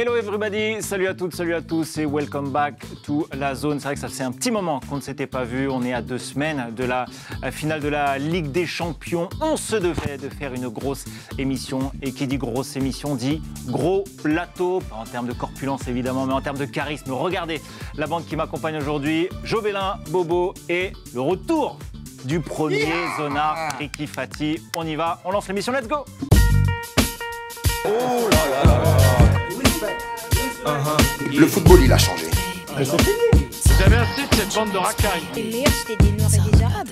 Hello everybody, salut à toutes, salut à tous et welcome back to la zone. C'est vrai que ça fait un petit moment qu'on ne s'était pas vu. On est à 2 semaines de la finale de la Ligue des Champions. On se devait de faire une grosse émission. Et qui dit grosse émission dit gros plateau. Pas en termes de corpulence évidemment, mais en termes de charisme. Regardez la bande qui m'accompagne aujourd'hui. Jobélin, Bobo et le retour du premier zonard, Ricky Fati. On y va, on lance l'émission, let's go. Oh là là là là. Le football, il a changé. C'est fini. J'avais assez de cette bande de racailles. Les meilleurs, c'était des Noirs et des Arabes.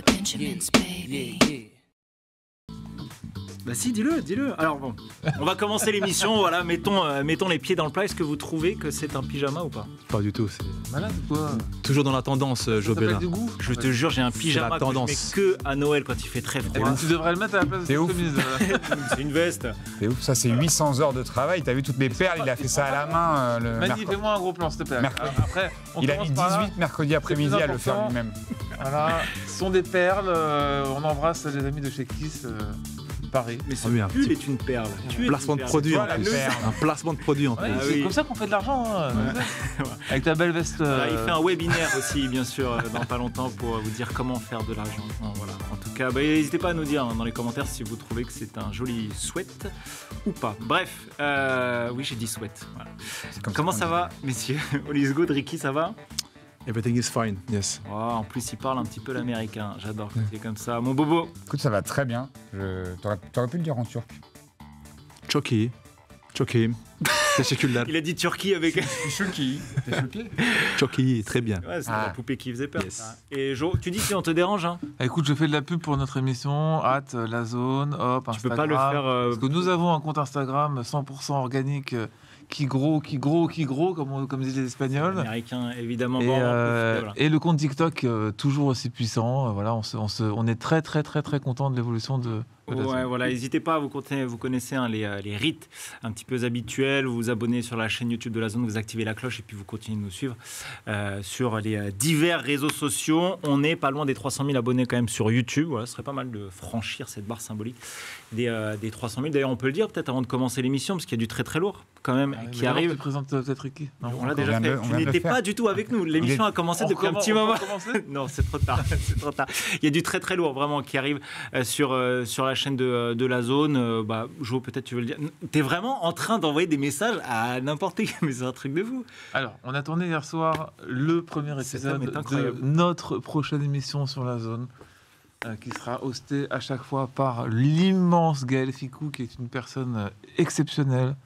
Bah si, dis-le. Alors bon, on va commencer l'émission, voilà, mettons les pieds dans le plat. Est-ce que vous trouvez que c'est un pyjama ou pas? Pas du tout, c'est Malade ou quoi? toujours dans la tendance, Jobélin. Du goût. Je te jure, j'ai un pyjama la que je tendance. mets que à Noël quand il fait très froid. Eh ben, tu devrais le mettre à la place de C'est cette ouf. chemise. C'est une veste. C'est ouf, ça c'est 800 heures de travail. T'as vu toutes mes perles, il a fait ça à la main. Le Mani, mercredi. fais-moi un gros plan, s'il te plaît. Mercredi. Après, on Il a commence mis par là. 18 mercredi après-midi à le faire important. lui-même. Voilà, ce sont des perles. On embrasse les amis de chez Kiss Paris. Mais ce Ah oui, un pull petit- est une perle. Tu es Placement une de perle. produit toi, en la plus. perle. Un placement de produit en plus. Ouais, Ah c'est oui. comme ça qu'on fait de l'argent. Hein. Avec ta belle veste. Il fait un webinaire aussi, bien sûr, dans pas longtemps pour vous dire comment faire de l'argent. Voilà. En tout cas, n'hésitez pas à nous dire dans les commentaires si vous trouvez que c'est un joli sweat ou pas. Bref, oui, j'ai dit sweat. Voilà. Comment ça va, messieurs? All good, Ricky, ça va? Everything is fine, yes. Oh, en plus, il parle un petit peu l'américain. J'adore quand c'est comme ça. Mon bobo. Écoute, ça va très bien. T'aurais pu le dire en turc. Choki. Teşekkürler. Il a dit Turquie avec. Chuki. Choki, très bien. Ouais, c'est Ah. la poupée qui faisait peur. Yes. Ça. Et Jo, tu dis si on te dérange, hein? Écoute, je fais de la pub pour notre émission. La zone, hop, Tu Instagram. peux pas le faire. Parce que nous avons un compte Instagram 100% organique qui gros, comme disent les Espagnols. Américain, évidemment. Et, Bon, on va profiter, voilà. et le compte TikTok toujours aussi puissant. Voilà, on est très content de l'évolution de la Ouais, zone. voilà, n'hésitez pas, vous connaissez hein, les rites un petit peu habituels, vous vous abonnez sur la chaîne YouTube de la zone, vous activez la cloche et puis vous continuez de nous suivre sur les divers réseaux sociaux. On est pas loin des 300 000 abonnés quand même sur YouTube, voilà, ce serait pas mal de franchir cette barre symbolique des 300 000. D'ailleurs, on peut le dire peut-être avant de commencer l'émission, parce qu'il y a du très très lourd quand même qui Mais arrive. Tu présentes peut-être Ricky. Non, On l'a encore. déjà vient fait. de- on Tu vient de le n'étais faire. pas du tout avec nous. L'émission a commencé depuis un petit moment. Non, c'est trop tard. C'est trop tard. Il y a du très très lourd vraiment qui arrive sur la chaîne de la zone. Jo, peut-être tu veux le dire. T'es vraiment en train d'envoyer des messages à n'importe qui, mais c'est un truc de fou. Alors, on a tourné hier soir le premier Cet épisode homme est de incroyable. notre prochaine émission sur la zone, qui sera hostée à chaque fois par l'immense Gaël Ficou, qui est une personne exceptionnelle,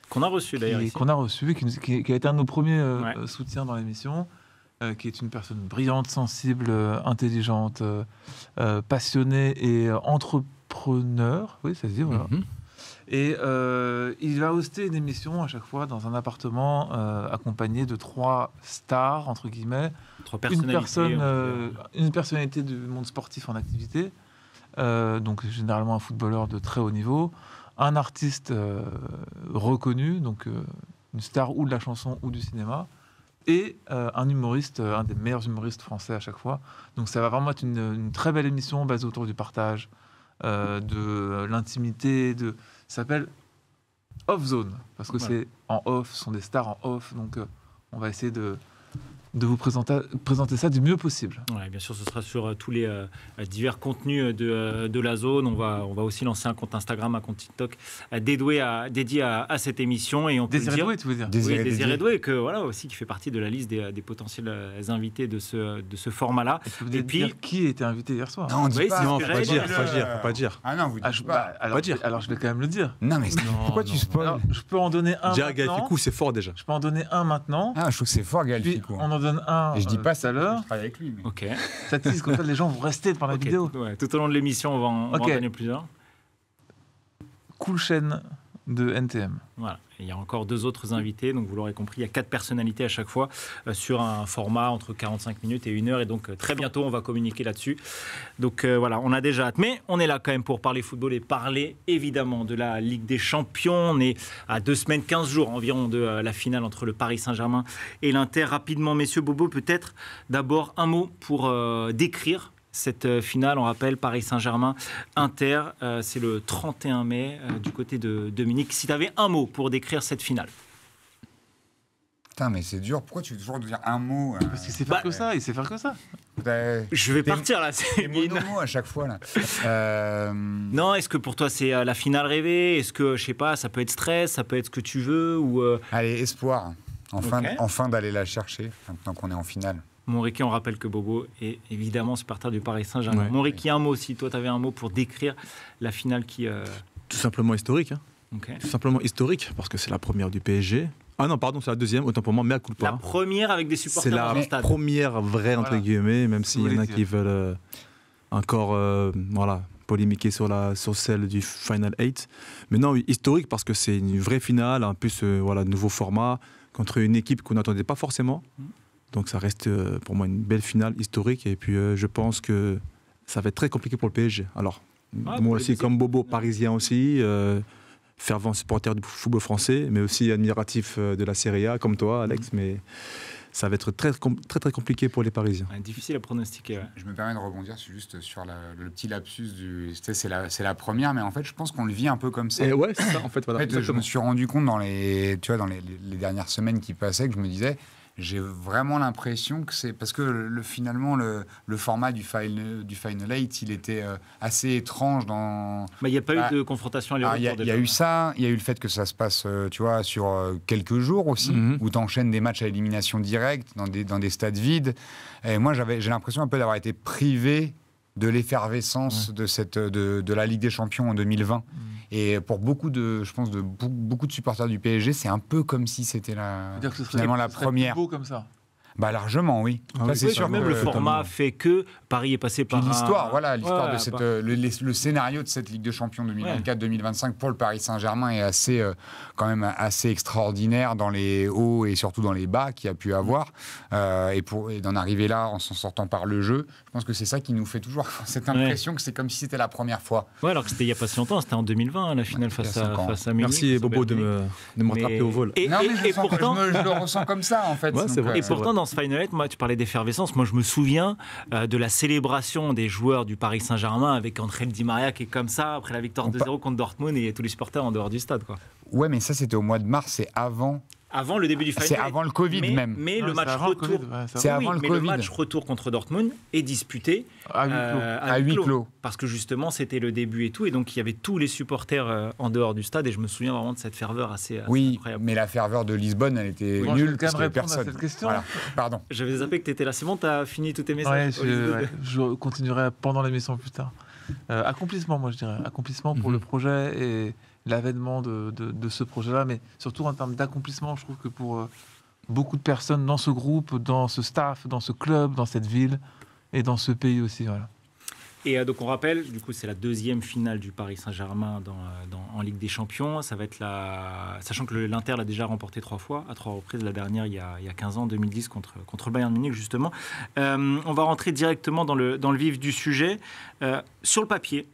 Qu'on a reçu d'ailleurs ici. qu'on a reçu, qui a été un de nos premiers Ouais. soutiens dans l'émission, qui est une personne brillante, sensible, intelligente, passionnée et entrepreneur. Oui, ça se dit, voilà. Mhm. Et il va hoster une émission à chaque fois dans un appartement accompagné de 3 stars, entre guillemets. 3 Une personnalités. une personnalité du monde sportif en activité, donc généralement un footballeur de très haut niveau, un artiste reconnu, donc une star ou de la chanson ou du cinéma, et un humoriste, un des meilleurs humoristes français à chaque fois. Donc ça va vraiment être une très belle émission basée autour du partage, de l'intimité, ça s'appelle Off Zone, parce que Voilà. c'est en off, ce sont des stars en off, donc on va essayer de vous présenter ça du mieux possible. Ouais, bien sûr, ce sera sur tous les divers contenus de la zone. On va aussi lancer un compte Instagram, un compte TikTok dédié à cette émission. Et on peut le Désiré dire. Doué, tu veux dire? Oui, Désiré Doué, que voilà aussi qui fait partie de la liste des potentiels invités de ce format-là. Est-ce que vous Et voulez puis- dire qui était invité hier soir? Non, on dit Oui, pas. c'est ce Non, que faut pas j'allais dire, dire. faut pas dire. Ah non, vous Ah, dites pas. alors, dire. alors je vais quand même le dire. Non, mais pourquoi tu spoil? Alors, je peux en donner un Dire à Gaël maintenant. Ficou, c'est fort déjà. Je peux en donner un maintenant. Ah, je trouve que c'est fort, Gaël Puis Ficou. on en donne un Et je dis pas tout à l'heure. Je travaille avec lui. mais- Ok. Ça tease, comme ça les gens vont rester devant la Ok. vidéo. Ouais, tout au long de l'émission, on va Ok. en donner plusieurs. Cool chaîne de NTM. Voilà. Et il y a encore 2 autres invités, donc vous l'aurez compris, il y a 4 personnalités à chaque fois sur un format entre 45 minutes et 1 heure. Et donc très bientôt, on va communiquer là-dessus. Donc voilà, on a déjà hâte. Mais on est là quand même pour parler football et parler évidemment de la Ligue des Champions. On est à 2 semaines, 15 jours environ de la finale entre le Paris Saint-Germain et l'Inter. Rapidement, messieurs, Bobo, peut-être d'abord un mot pour décrire cette finale. On rappelle Paris Saint-Germain-Inter, c'est le 31 mai du côté de Dominique. Si tu avais un mot pour décrire cette finale. Putain, mais c'est dur. Pourquoi tu veux toujours dire un mot Parce qu'il sait faire que ça, il sait faire que ça. Je vais T'es- partir là. C'est mono à chaque fois, là. Non, est-ce que pour toi c'est la finale rêvée? Est-ce que, je sais pas, ça peut être stress, ça peut être ce que tu veux ou Allez, espoir. Enfin, Ok. enfin d'aller la chercher, maintenant qu'on est en finale. Mon Ricky, on rappelle que Bobo est évidemment supporter du Paris Saint-Germain. Ouais. Mon Ricky, un mot aussi. Toi, tu avais un mot pour décrire la finale qui. Tout simplement historique. Hein. Ok. Tout simplement historique, parce que c'est la première du PSG. Ah non, pardon, c'est la deuxième, autant pour moi, mea La culpa. première avec des C'est supporters la dans le stade. première vraie, entre Voilà. guillemets, même s'il y en a voulais qui veulent encore voilà, polémiquer sur celle du Final 8. Mais non, oui, historique, parce que c'est une vraie finale, en plus, voilà, nouveau format, contre une équipe qu'on n'attendait pas forcément. Donc ça reste pour moi une belle finale historique, et puis je pense que ça va être très compliqué pour le PSG. Alors, pour les moi aussi, deuxièmes. comme Bobo, parisien aussi, fervent supporter du football français, mais aussi admiratif de la Serie A, comme toi, Alex, mais ça va être très compliqué pour les Parisiens. Ouais, difficile à pronostiquer. Ouais. Je me permets de rebondir juste sur le petit lapsus du. C'est la première, mais en fait, je pense qu'on le vit un peu comme ça. Et ouais, c'est ça, en fait, voilà. En fait, je exactement. me suis rendu compte dans les dernières semaines qui passaient que je me disais, j'ai vraiment l'impression que c'est parce que finalement le format du Final 8, il était assez étrange dans. Il n'y a pas Bah, eu de confrontation à Alors, l'aéroport. il y a eu ça, il y a eu le fait que ça se passe, tu vois, sur quelques jours aussi, Mhm. où tu enchaînes des matchs à élimination directe dans des stades vides. Et moi, j'ai l'impression un peu d'avoir été privé de l'effervescence de la Ligue des Champions en 2020. Et pour beaucoup de supporters du PSG, c'est un peu comme si c'était C'est-à-dire que ce serait, finalement la ce serait première. plus beau comme ça. Bah largement, oui. Ah Ça, oui, c'est Oui, sûr. même que- le format totalement. fait que Paris est passé Puis par l'histoire, un- voilà, l'histoire Ouais, de cette, par- le scénario de cette Ligue des Champions 2024-2025 pour le Paris Saint-Germain est assez, quand même assez extraordinaire dans les hauts et surtout dans les bas qu'il y a pu avoir. Et d'en arriver là en s'en sortant par le jeu, je pense que c'est ça qui nous fait toujours cette impression que c'est comme si c'était la première fois. Ouais, alors que c'était il n'y a pas si longtemps, c'était en 2020, la finale il y a 5 ans. face à Munich. Merci face au Bobo de Bayern me Munich. rattraper au vol. Et, Non, et- mais et pourtant, je le ressens comme ça en fait. Ouais, Donc, c'est vrai. et pourtant, dans ce Final 8, moi, tu parlais d'effervescence. Moi, je me souviens de la célébration des joueurs du Paris Saint-Germain avec André Di Maria qui est comme ça après la victoire 2-0 contre Dortmund et tous les supporters en dehors du stade. Quoi. Ouais, mais ça c'était au mois de mars, c'est avant. Avant le début du Final C'est 8. avant le Covid même. Mais le Ouais, match c'est avant le retour. Covid, ouais, C'est avant le mais Covid. le match retour contre Dortmund est disputé À huis clos. À huis clos. parce que justement c'était le début et tout, et donc il y avait tous les supporters en dehors du stade, et je me souviens vraiment de cette ferveur assez Oui, incroyable. mais la ferveur de Lisbonne, elle était Moi, je vais nulle quand même parce qu'il y avait répondre à personne. cette question. Voilà. Pardon. J'avais zappé que tu étais là. C'est bon, tu as fini tous tes messages Ouais, Olivier ouais, je continuerai pendant l'émission plus tard. Accomplissement, moi je dirais. Accomplissement pour le projet et l'avènement de ce projet-là, mais surtout en termes d'accomplissement, je trouve que pour beaucoup de personnes dans ce groupe, dans ce staff, dans ce club, dans cette ville et dans ce pays aussi. Voilà. Et donc on rappelle, du coup c'est la deuxième finale du Paris Saint-Germain en Ligue des Champions. Ça va être sachant que l'Inter l'a déjà remporté 3 fois, à 3 reprises. La dernière il y a 15 ans, 2010 contre le Bayern Munich justement. On va rentrer directement dans le vif du sujet. Sur le papier,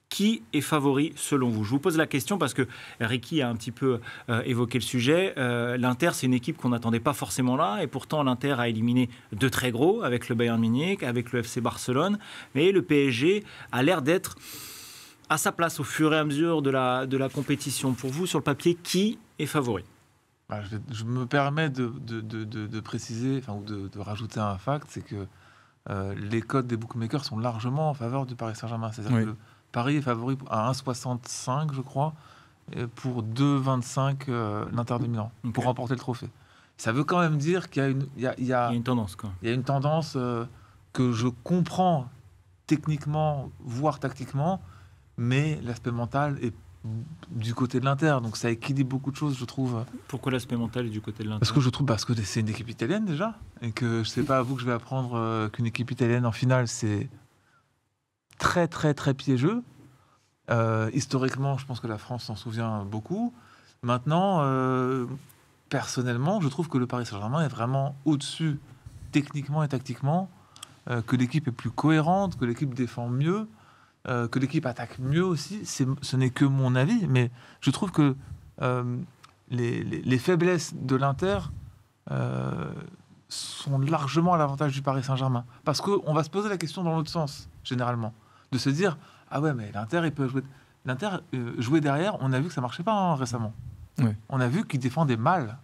qui est favori selon vous? Je vous pose la question parce que Ricky a un petit peu évoqué le sujet. L'Inter, c'est une équipe qu'on n'attendait pas forcément là, et pourtant l'Inter a éliminé de très gros avec le Bayern Munich, avec le FC Barcelone, mais le PSG a l'air d'être à sa place au fur et à mesure de la compétition. Pour vous, sur le papier, qui est favori? Bah, je me permets de préciser, enfin, ou de rajouter un fact, c'est que les codes des bookmakers sont largement en faveur du Paris Saint-Germain. C'est-à-dire Oui. que Paris est favori à 1,65, je crois, et pour 2,25 l'Inter de Milan, Ok. pour remporter le trophée. Ça veut quand même dire qu'il y a Il y a une tendance, quoi. il y a une tendance que je comprends techniquement, voire tactiquement, mais l'aspect mental est du côté de l'Inter. Donc ça équilibre beaucoup de choses, je trouve. Pourquoi l'aspect mental est du côté de l'Inter? Parce que c'est une équipe italienne déjà, et que je sais pas à vous que je vais apprendre qu'une équipe italienne en finale, c'est très très très piégeux. Historiquement, je pense que la France s'en souvient beaucoup. Maintenant, personnellement, je trouve que le Paris Saint-Germain est vraiment au-dessus, techniquement et tactiquement, que l'équipe est plus cohérente, que l'équipe défend mieux, que l'équipe attaque mieux aussi. Ce n'est que mon avis, mais je trouve que les faiblesses de l'Inter sont largement à l'avantage du Paris Saint-Germain. Parce qu'on va se poser la question dans l'autre sens, généralement. De se dire, ah ouais, mais l'Inter, il peut jouer... L'Inter, jouer derrière, on a vu que ça marchait pas récemment. Ouais. On a vu qu'il défendait mal.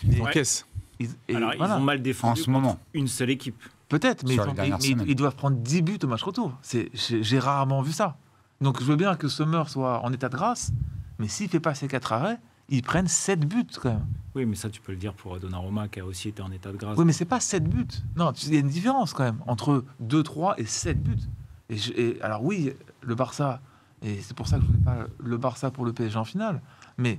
Ils Ouais. encaissent. Alors, ils ont mal défendu En ce moment. une seule équipe. Peut-être, mais, Sur les dernières semaines. ils doivent prendre 10 buts au match retour. J'ai rarement vu ça. Donc je veux bien que Sommer soit en état de grâce, mais s'il ne fait pas ses 4 arrêts, ils prennent 7 buts quand même. Oui, mais ça, tu peux le dire pour Donnarumma, qui a aussi été en état de grâce. Oui, mais c'est pas 7 buts. Non, il y a une différence quand même entre 2, 3 et 7 buts. Alors oui, le Barça, et c'est pour ça que je ne voulais pas le Barça pour le PSG en finale, mais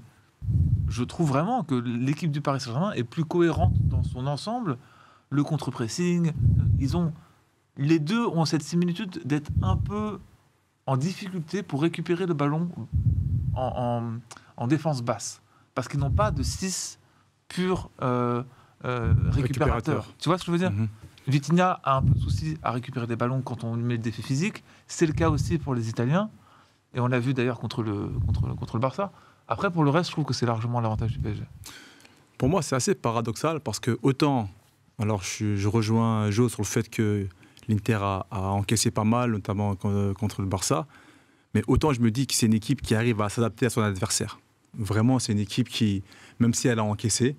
je trouve vraiment que l'équipe du Paris Saint-Germain est plus cohérente dans son ensemble. Le contre-pressing, les deux ont cette similitude d'être un peu en difficulté pour récupérer le ballon en défense basse. Parce qu'ils n'ont pas de 6 purs récupérateurs. Tu vois ce que je veux dire? Vitinha a un peu de souci à récupérer des ballons quand on lui met le défi physique. C'est le cas aussi pour les Italiens. Et on l'a vu d'ailleurs contre le Barça. Après, pour le reste, je trouve que c'est largement l'avantage du PSG. Pour moi, c'est assez paradoxal parce que autant, alors je rejoins Joe sur le fait que l'Inter a encaissé pas mal, notamment contre le Barça, mais autant je me dis que c'est une équipe qui arrive à s'adapter à son adversaire. Vraiment, c'est une équipe qui, même si elle a encaissé,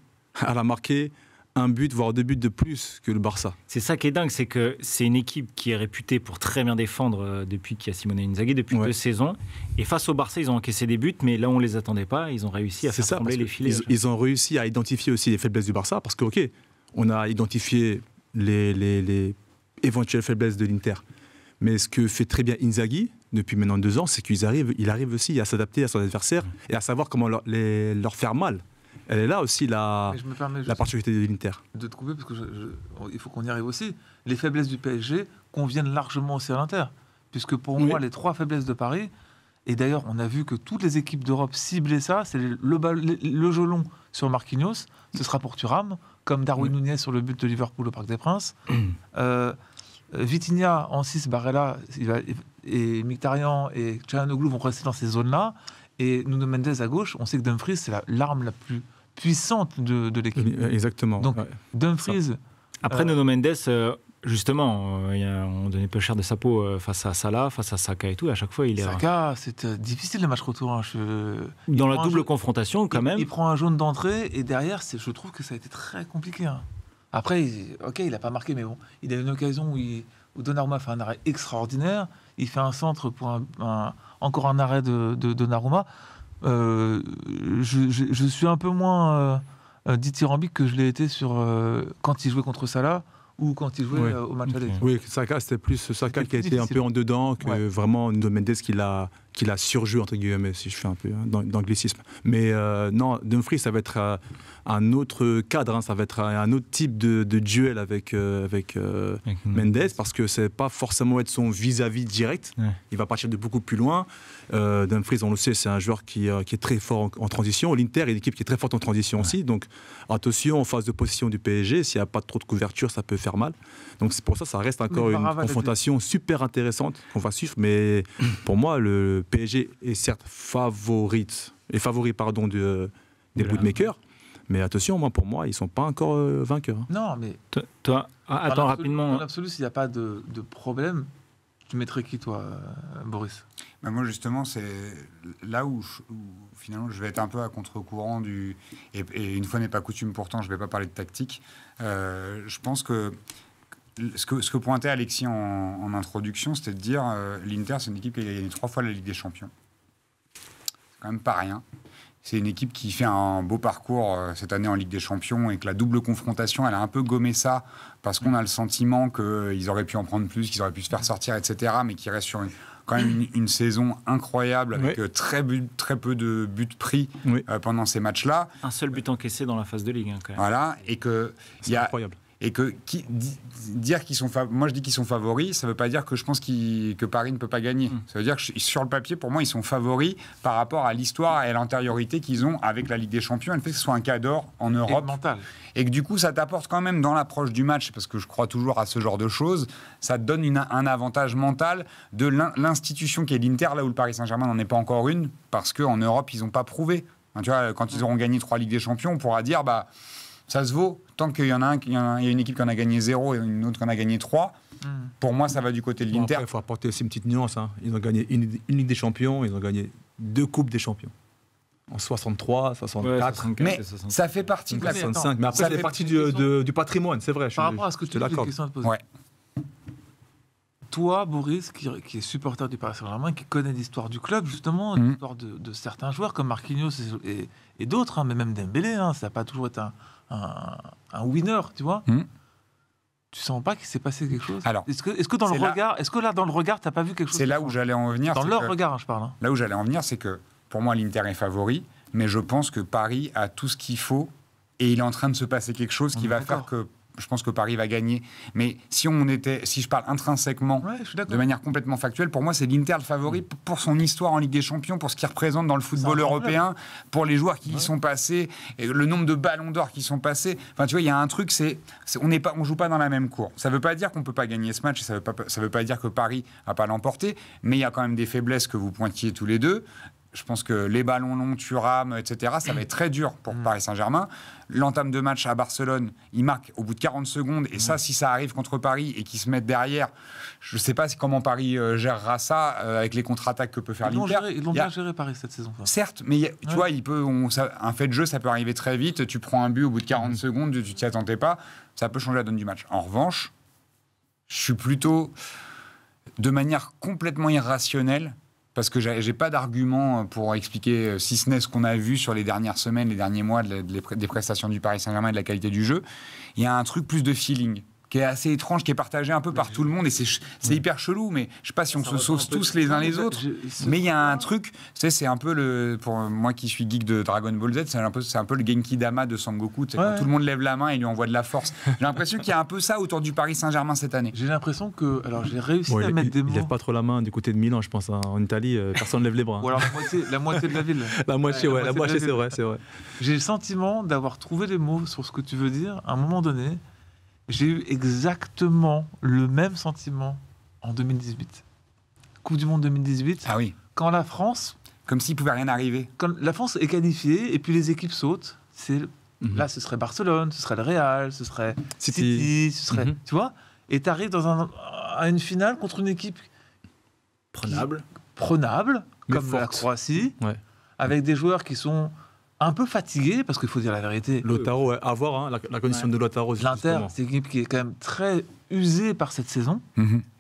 elle a marqué un but, voire 2 buts de plus que le Barça. C'est ça qui est dingue, c'est que c'est une équipe qui est réputée pour très bien défendre depuis qu'il y a Simone Inzaghi, depuis 2 saisons. Et face au Barça, ils ont encaissé des buts, mais là, on ne les attendait pas. Ils ont réussi à faire trembler les filets. Ils ont réussi à identifier aussi les faiblesses du Barça, parce que, OK, on a identifié les éventuelles faiblesses de l'Inter. Mais ce que fait très bien Inzaghi, depuis maintenant 2 ans, c'est qu'il arrive aussi à s'adapter à son adversaire et à savoir comment leur faire mal. Elle est là aussi la particularité de l'Inter. De te couper, parce que il faut qu'on y arrive aussi. Les faiblesses du PSG conviennent largement aussi à l'Inter. Puisque pour moi, les 3 faiblesses de Paris, et d'ailleurs, on a vu que toutes les équipes d'Europe ciblaient ça, c'est le jeu long sur Marquinhos, ce sera pour Thuram, comme Darwin Núñez sur le but de Liverpool au Parc des Princes. Vitinha en 6, Barella et Mkhitaryan et Çalhanoğlu vont rester dans ces zones-là. Et Nuno Mendes à gauche, on sait que Dumfries, c'est l'arme la plus puissante de l'équipe. Exactement. Donc, Dumfries... Après, Nuno Mendes, justement, on donnait peu cher de sa peau face à Salah, face à Saka et tout. À chaque fois, il est... Saka, c'était difficile le match retour. Hein. Dans la double confrontation, quand même. Il prend un jaune d'entrée et derrière, je trouve que ça a été très compliqué. Hein. Après, il n'a pas marqué, mais bon, il a une occasion où Donnarumma fait un arrêt extraordinaire. Il fait un centre pour encore un arrêt de Donnarumma. Je suis un peu moins dithyrambique que je l'ai été quand il jouait contre Salah ou quand il jouait au match aller. Oui, Saka, c'était plus Saka qui a été un peu en dedans que vraiment Nuno Mendes qui l'a surjoué, entre guillemets, si je fais un peu d'anglicisme. Mais non, Dumfries, ça va être un autre cadre, ça va être un autre type de duel avec Mendes, parce que c'est pas forcément être son vis-à-vis direct. Il va partir de beaucoup plus loin. Dumfries, on le sait, c'est un joueur qui est très fort en transition. L'Inter est une équipe qui est très forte en transition aussi. Donc attention, en phase de position du PSG, s'il n'y a pas trop de couverture, ça peut faire mal. Donc c'est pour ça reste encore une confrontation super intéressante qu'on va suivre. Mais pour moi, le PSG est certes favori des bookmakers. Mais attention, pour moi, ils ne sont pas encore vainqueurs. Non, mais... Toi, attends rapidement. En absolu, s'il n'y a pas de problème, tu mettrais qui, toi, Boris? Moi, justement, c'est là où finalement, je vais être un peu à contre-courant et une fois n'est pas coutume, pourtant, je ne vais pas parler de tactique. Je pense que ce que pointait Alexis en introduction, c'était de dire l'Inter, c'est une équipe qui a gagné 3 fois la Ligue des Champions. C'est quand même pas rien. C'est une équipe qui fait un beau parcours cette année en Ligue des Champions et que la double confrontation, elle a un peu gommé ça parce qu'on a le sentiment qu'ils auraient pu en prendre plus, qu'ils auraient pu se faire sortir, etc. Mais qui reste sur quand même une saison incroyable avec très peu de buts pris pendant ces matchs-là. Un seul but encaissé dans la phase de Ligue. Quand même. Voilà, et que c'est incroyable. Et que dire qu'ils sont moi je dis qu'ils sont favoris, ça ne veut pas dire que je pense que Paris ne peut pas gagner. Ça veut dire que sur le papier, pour moi, ils sont favoris par rapport à l'histoire et à l'antériorité qu'ils ont avec la Ligue des Champions. Elle fait que ce soit un cas d'or en Europe. Et que du coup, ça t'apporte quand même dans l'approche du match, parce que je crois toujours à ce genre de choses, ça te donne un avantage mental de l'institution qui est l'Inter, là où le Paris Saint-Germain n'en est pas encore une, parce qu'en Europe, ils n'ont pas prouvé. Tu vois, quand ils auront gagné 3 Ligues des Champions, on pourra dire... ça se vaut. Tant qu'il y en a il y a une équipe qui en a gagné 0 et une autre qui en a gagné 3, pour moi, ça va du côté de l'Inter. Il faut apporter aussi une petite nuance. Ils ont gagné une Ligue des Champions, ils ont gagné 2 Coupes des Champions. en 63, 64. Mais ça fait partie de la 65. Mais après, ça ça fait fait partie du patrimoine, c'est vrai. Par rapport à ce que tu dis, j'ai une question à te poser. Ouais. Toi, Boris, qui est supporter du Paris Saint-Germain, qui connaît l'histoire du club, justement, l'histoire de certains joueurs comme Marquinhos et d'autres, hein, mais même Dembélé, hein, ça n'a pas toujours été un winner, tu vois. Tu sens pas qu'il s'est passé quelque chose? Alors, est-ce que dans le regard, dans le regard, t'as pas vu quelque chose? C'est là où j'allais en venir. Dans leur regard, hein, je parle. Hein. Là où j'allais en venir, c'est que pour moi, l'Inter est favori, mais je pense que Paris a tout ce qu'il faut et il est en train de se passer quelque chose qui va faire que je pense que Paris va gagner. Mais si je parle intrinsèquement, de manière complètement factuelle, pour moi, c'est l'Inter le favori pour son histoire en Ligue des Champions, pour ce qu'il représente dans le football européen, pour les joueurs qui y sont passés, et le nombre de ballons d'or qui sont passés. Enfin, tu vois, il y a un truc, on joue pas dans la même cour. Ça veut pas dire qu'on peut pas gagner ce match, et ça veut pas dire que Paris a pas l'emporter, mais il y a quand même des faiblesses que vous pointiez tous les deux. Je pense que les ballons longs, Thuram, etc., ça va être très dur pour Paris Saint-Germain. L'entame de match à Barcelone, il marque au bout de 40 secondes. Et ça, si ça arrive contre Paris et qu'ils se mettent derrière, je ne sais pas comment Paris gérera ça avec les contre-attaques que peut faire l'Inter. Ils l'ont bien géré Paris cette saison. Certes, mais tu vois, un fait de jeu, ça peut arriver très vite. Tu prends un but au bout de 40 secondes, tu t'y attendais pas. Ça peut changer la donne du match. En revanche, je suis plutôt, de manière complètement irrationnelle, parce que j'ai pas d'argument pour expliquer, si ce n'est ce qu'on a vu sur les dernières semaines, les derniers mois, des prestations du Paris Saint-Germain et de la qualité du jeu. Il y a un truc plus de feeling qui est assez étrange, qui est partagé un peu par tout le monde, et c'est hyper chelou, mais je sais pas si on se sauce tous les uns les autres, mais il y a un truc, tu sais, c'est un peu pour moi qui suis geek de Dragon Ball Z, c'est un peu le Genki Dama de Sangoku, quand tout le monde lève la main et lui envoie de la force. J'ai l'impression qu'il y a un peu ça autour du Paris Saint-Germain cette année. J'ai l'impression que, alors j'ai réussi à mettre des mots. Il lève pas trop la main du côté de Milan, je pense, en Italie, personne ne lève les bras. Ou alors la moitié de la ville. La moitié, c'est vrai. J'ai le sentiment d'avoir trouvé les mots sur ce que tu veux dire. À un moment donné, j'ai eu exactement le même sentiment en 2018. Coupe du Monde 2018. Ah oui. Quand la France... Comme s'il pouvait rien arriver. Quand la France est qualifiée et puis les équipes sautent, là ce serait Barcelone, ce serait le Real, ce serait City, ce serait... Tu vois? Et tu arrives à une finale contre une équipe... Prenable, comme la Croatie, avec des joueurs qui sont... un peu fatigué, parce qu'il faut dire la vérité. Lautaro, à voir, hein, la condition de Lautaro. L'Inter, c'est une équipe qui est quand même très usée par cette saison.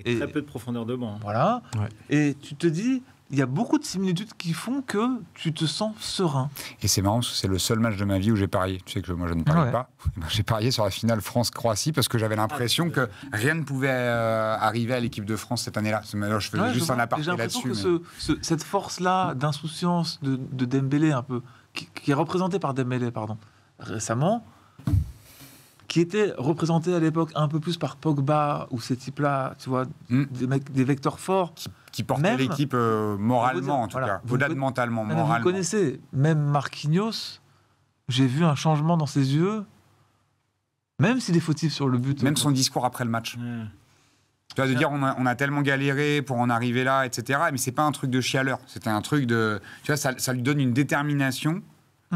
Et très peu de profondeur de banc. Voilà. Ouais. Et tu te dis, il y a beaucoup de similitudes qui font que tu te sens serein. Et c'est marrant, parce que c'est le seul match de ma vie où j'ai parié. Tu sais que moi, je ne parie pas. J'ai parié sur la finale France-Croatie, parce que j'avais l'impression que rien ne pouvait arriver à l'équipe de France cette année-là. Je faisais juste un aparté là-dessus. J'ai l'impression que cette force-là d'insouciance de Dembélé, un peu, qui est représenté par Dembélé, récemment, qui était représenté à l'époque un peu plus par Pogba ou ces types-là, tu vois, des vecteurs forts. Qui portaient l'équipe moralement, en tout cas. Au-delà de mentalement, moralement. Vous connaissez, même Marquinhos, j'ai vu un changement dans ses yeux, même s'il est fautif sur le but. Même son discours après le match. Tu vois, de dire on a tellement galéré pour en arriver là, etc. Mais c'est pas un truc de chialeur. C'était un truc de... Tu vois, ça lui donne une détermination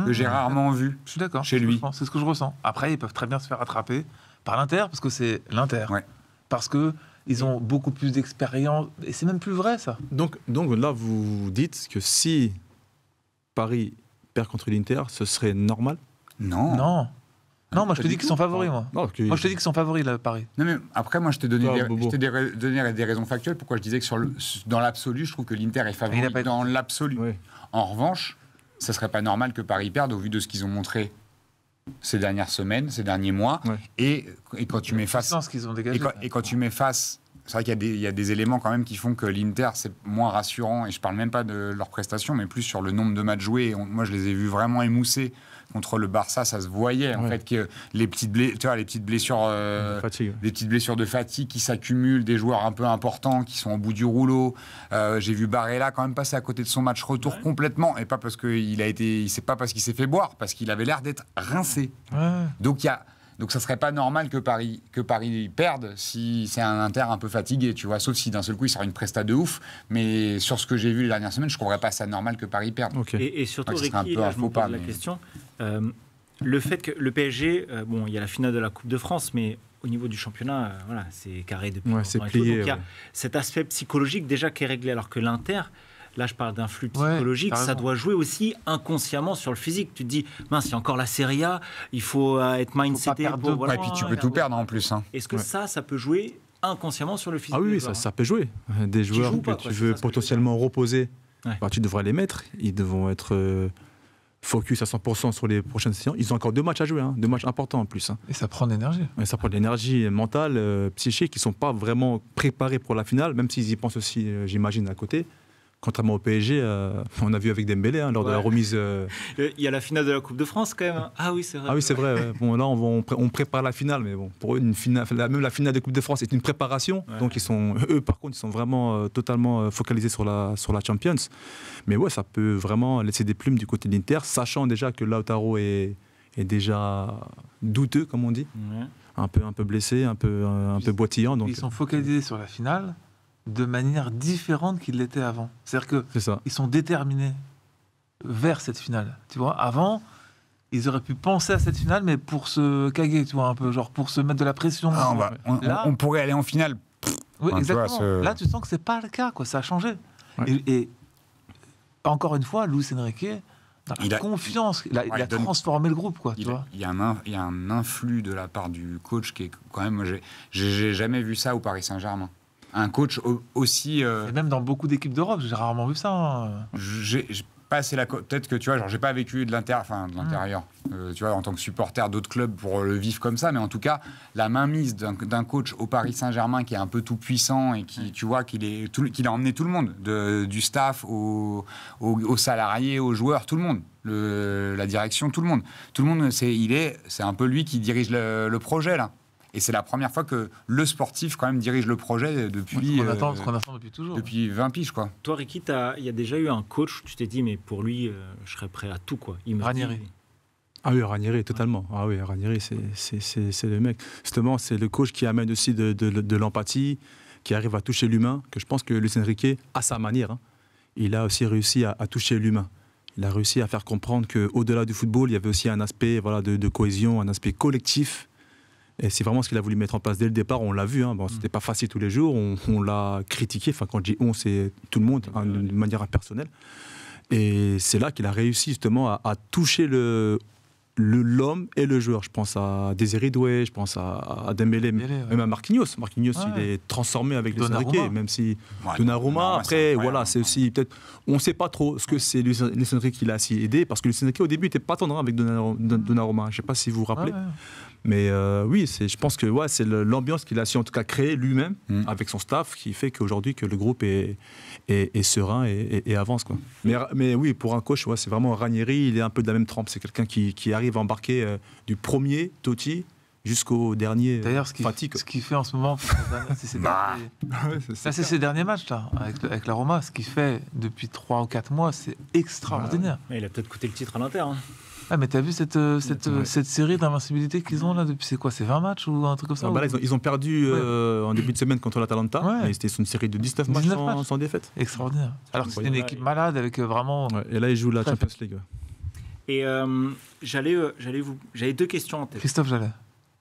que j'ai rarement vue chez lui. C'est ce que je ressens. Après, ils peuvent très bien se faire attraper par l'Inter, parce que c'est l'Inter. Ouais. Parce qu'ils ont beaucoup plus d'expérience. Et c'est même plus vrai, ça. Donc là, vous dites que si Paris perd contre l'Inter, ce serait normal? Non, moi je te dis qu'ils sont favoris, moi. Moi je te dis qu'ils sont favoris, là, Paris. Non, mais après, moi je t'ai donné, des raisons factuelles pourquoi je disais que dans l'absolu, je trouve que l'Inter est favori dans l'absolu. Oui. En revanche, ça serait pas normal que Paris perde au vu de ce qu'ils ont montré ces dernières semaines, ces derniers mois. Ouais. Et quand tu mets face... qu'ils ont dégagé, et quand tu mets face... C'est vrai qu'il y a des éléments quand même qui font que l'Inter, c'est moins rassurant. Et je parle même pas de leurs prestations, mais plus sur le nombre de matchs joués. Moi, je les ai vus vraiment émoussés. Contre le Barça, ça se voyait en fait que les petites blessures de fatigue qui s'accumulent, des joueurs un peu importants qui sont au bout du rouleau. J'ai vu Barella quand même passer à côté de son match retour complètement, et pas parce c'est pas parce qu'il s'est fait boire, parce qu'il avait l'air d'être rincé. Donc ça serait pas normal que Paris perde si c'est un Inter un peu fatigué, tu vois, sauf si d'un seul coup il sort une presta de ouf. Mais sur ce que j'ai vu les dernières semaines, je trouverais pas ça normal que Paris perde. Okay. Et surtout, Ricky, là, je me pose la question, le fait que le PSG, il y a la finale de la Coupe de France, mais au niveau du championnat, c'est carré depuis longtemps. C'est plié. Donc il y a cet aspect psychologique déjà qui est réglé, alors que l'Inter, là je parle d'influx Ouais, psychologique, t'as ça raison. doit jouer aussi inconsciemment sur le physique. Tu te dis, mince, il y a encore la Serie A, il faut être mindseté perdre pour... deux voilà. Ouais, et puis tu peux tout perdre en plus. Hein. Est-ce que Ouais. ça peut jouer inconsciemment sur le physique Ah oui, des oui, joueurs, ça peut jouer. Des joueurs jouent que pas, tu quoi, c'est veux ça ce que je veux potentiellement reposer, Ouais. bah, tu devrais les mettre. Ils devront être focus à 100% sur les prochaines séances. Ils ont encore 2 matchs à jouer, 2 matchs importants en plus. Et ça prend de l'énergie. Mais ça prend de l'énergie mentale, psychique. Ils ne sont pas vraiment préparés pour la finale, même s'ils y pensent aussi, j'imagine, à côté. Contrairement au PSG, on a vu avec Dembélé lors de la Ouais. remise. Il y a la finale de la Coupe de France quand même. Hein. Ah oui, c'est vrai. Ah oui, c'est vrai. Ouais. Bon, là, on prépare la finale, mais bon, pour eux, même la finale de Coupe de France est une préparation. Ouais. Donc, eux, par contre, ils sont vraiment totalement focalisés sur la Champions. Mais ouais, ça peut vraiment laisser des plumes du côté de l'Inter, sachant déjà que Lautaro est déjà douteux, comme on dit, Ouais. un peu blessé, un peu boitillant. Donc, Ils sont focalisés sur la finale de manière différente qu'ils l'étaient avant. C'est-à-dire que c'est ça. ils sont déterminés vers cette finale. Tu vois, avant, ils auraient pu penser à cette finale, mais pour se caguer, tu vois, un peu, genre pour se mettre de la pression. Ah, Là- on pourrait aller en finale. Oui, Enfin, tu vois, exactement. Là, tu sens que c'est pas le cas, quoi. Ça a changé. Ouais. Et encore une fois, Luis Enrique, dans Il la a- confiance, il a il donne- transformé le groupe, quoi. Tu vois. Il y a un influx de la part du coach qui est quand même. J'ai jamais vu ça au Paris Saint-Germain. Un coach aussi. Et même dans beaucoup d'équipes d'Europe, j'ai rarement vu ça. Hein. J'ai pas assez peut-être que tu vois, genre j'ai pas vécu de l'intérieur, tu vois, en tant que supporter d'autres clubs pour le vivre comme ça, mais en tout cas la mainmise d'un coach au Paris Saint-Germain qui est un peu tout puissant et qui, tu vois, qu'il a emmené tout le monde, du staff aux salariés, aux joueurs, tout le monde, la direction, tout le monde, c'est un peu lui qui dirige le projet là. Et c'est la première fois que le sportif quand même dirige le projet depuis Ce qu'on attend depuis toujours. depuis 20 piges quoi. Toi, Ricky, il y a déjà eu un coach où tu t'es dit, mais pour lui, je serais prêt à tout, quoi. Il me Ranieri. dit- Ah oui, Ranieri, totalement. Ah oui, Ranieri, c'est le mec. Justement, c'est le coach qui amène aussi de l'empathie, qui arrive à toucher l'humain, que je pense que Luis Enrique, à sa manière, il a aussi réussi à toucher l'humain. Il a réussi à faire comprendre qu'au-delà du football, il y avait aussi un aspect de cohésion, un aspect collectif. Et c'est vraiment ce qu'il a voulu mettre en place dès le départ. On l'a vu, bon, c'était pas facile tous les jours. On l'a critiqué. Enfin, quand je dis on, c'est tout le monde, de manière impersonnelle. Et c'est là qu'il a réussi justement à toucher l'homme et le joueur. Je pense à Désiré Doué, je pense à Dembélé, même à Marquinhos. Marquinhos, il est transformé avec Luis Enrique, même si Ouais, Donnarumma, après, voilà, c'est hein. aussi peut-être, on ne sait pas trop ce que c'est Luis Enrique qui l'a assez aidé, parce que Luis Enrique au début n'était pas tendre avec Donnarumma. Je ne sais pas si vous vous rappelez. Ouais. Mais oui, je pense que c'est l'ambiance qu'il a su en tout cas créer lui-même avec son staff qui fait qu'aujourd'hui que le groupe est serein et avance, quoi. Mais oui, pour un coach, c'est vraiment Ranieri, il est un peu de la même trempe. C'est quelqu'un qui arrive à embarquer du premier Totti jusqu'au dernier D'ailleurs, Fati. ce qu'il fait en ce moment, c'est ces derniers matchs là, avec la Roma, ce qu'il fait depuis 3 ou 4 mois, c'est extraordinaire. Mais il a peut-être coûté le titre à l'Inter. Hein. Ah, mais t'as vu cette série d'invincibilité qu'ils ont là depuis, c'est quoi, c'est 20 matchs ou un truc comme ça Là, ils ont perdu en début de semaine contre l'Atalanta. Ouais. Et c'était une série de 19 matchs sans défaite. Extraordinaire. Alors que c'était une Ouais. équipe malade avec vraiment. Ouais, et là, ils jouent la Très Champions League. Ouais. Et j'avais 2 questions en tête. Christophe Jallet.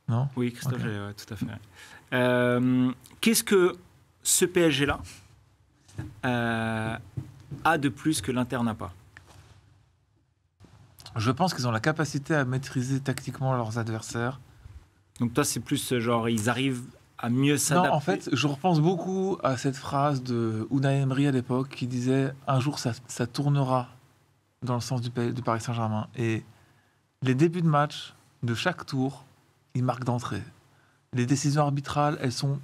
Non. Oui, Christophe, Ok. Jallet, ouais, tout à fait. Ouais. Qu'est-ce que ce PSG-là a de plus que l'Inter n'a pas? Je pense qu'ils ont la capacité à maîtriser tactiquement leurs adversaires. Donc toi, c'est plus genre, ils arrivent à mieux s'adapter. Non, en fait, je repense beaucoup à cette phrase de Unai Emery à l'époque qui disait « Un jour, ça tournera dans le sens du Paris Saint-Germain ». Et les débuts de match de chaque tour, ils marquent d'entrée. Les décisions arbitrales, elles sont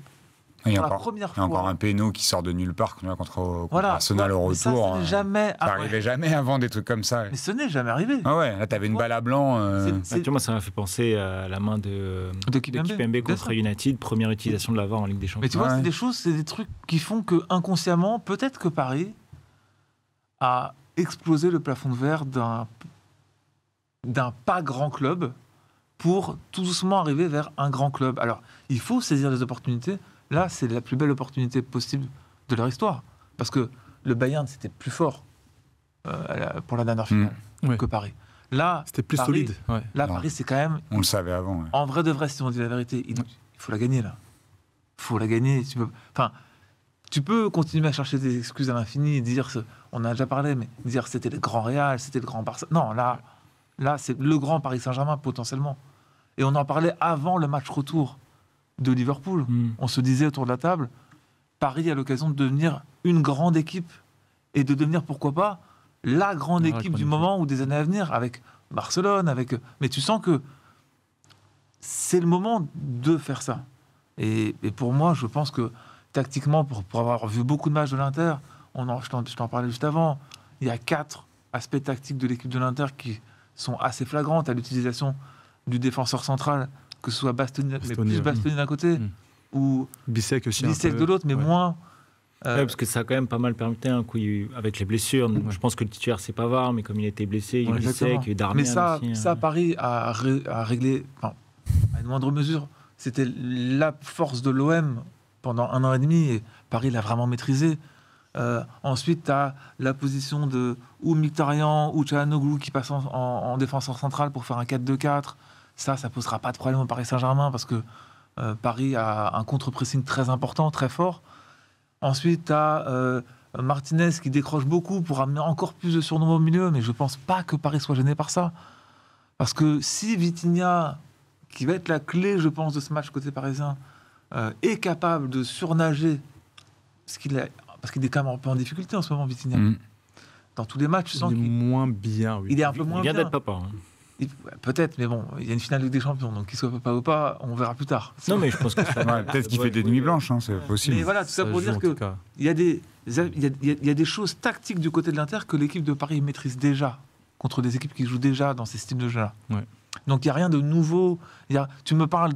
Il y a pour la encore, première il y a encore fois. un péno qui sort de nulle part contre Voilà, Arsenal au mais ça, retour. ça n'est jamais Ça arrivait jamais avant des trucs comme ça. Mais ce n'est jamais arrivé. Ah ouais, là t'avais une balle à blanc. Ah, tu vois, moi, ça m'a fait penser à la main de Kimpembe, Kimpembe bien contre sûr. United, première utilisation de la VAR en Ligue des Champions. Mais tu vois, Ouais. c'est des choses, c'est des trucs qui font que inconsciemment, peut-être que Paris a explosé le plafond de verre d'un pas grand club pour tout doucement arriver vers un grand club. Alors, il faut saisir les opportunités. Là, c'est la plus belle opportunité possible de leur histoire. Parce que le Bayern, c'était plus fort pour la dernière finale Ouais. que Paris. Là, C'était plus Paris- solide. Ouais. Là, Non. Paris, c'est quand même... On le savait avant. Ouais. En vrai de vrai, si on dit la vérité, il faut la gagner, là. Il faut la gagner. Tu peux continuer à chercher des excuses à l'infini et dire on a déjà parlé, mais dire c'était le grand Real, c'était le grand Barça. Non, là c'est le grand Paris Saint-Germain potentiellement. Et on en parlait avant le match retour de Liverpool. On se disait autour de la table, Paris a l'occasion de devenir une grande équipe et de devenir, pourquoi pas, la grande équipe du moment ou des années à venir, avec Barcelone, mais tu sens que c'est le moment de faire ça. Et pour moi, je pense que tactiquement, pour avoir vu beaucoup de matchs de l'Inter, je t'en parlais juste avant, il y a 4 aspects tactiques de l'équipe de l'Inter qui sont assez flagrants. À l'utilisation du défenseur central, que ce soit Bastoni mais plus Bastoni d'un côté, ou Bissek aussi. Bissek de l'autre, mais moins... parce que ça a quand même pas mal permuté un coup avec les blessures. Je pense que le titulaire c'est Pavard, mais comme il était blessé, il y a eu Bissek, il y a eu Darmian mais aussi. Paris a réglé, à une moindre mesure. C'était la force de l'OM pendant 1 an et demi, et Paris l'a vraiment maîtrisé. Ensuite, tu as la position de ou Mkhitaryan ou Çalhanoğlu qui passe en défenseur central pour faire un 4-2-4. Ça posera pas de problème au Paris Saint-Germain parce que Paris a un contre-pressing très important, très fort. Ensuite, tu as Martinez qui décroche beaucoup pour amener encore plus de surnombre au milieu, mais je pense pas que Paris soit gêné par ça. Parce que si Vitinha, qui va être la clé, je pense, de ce match côté parisien, est capable de surnager, parce qu'il est quand même un peu en difficulté en ce moment, Vitinha. Dans tous les matchs, tu sens qu'il est moins bien. Oui. Il est un peu moins bien. Il vient d'être papa. Peut-être, mais bon, il y a une finale Ligue des Champions, donc qu'il soit papa ou pas, on verra plus tard. Non, mais je pense que peut-être qu'il fait des nuits blanches, hein, c'est possible. Mais voilà, tout ça pour dire que il y a des choses tactiques du côté de l'Inter que l'équipe de Paris maîtrise déjà contre des équipes qui jouent déjà dans ces styles de jeu-là. Ouais. Donc il n'y a rien de nouveau. Tu me parles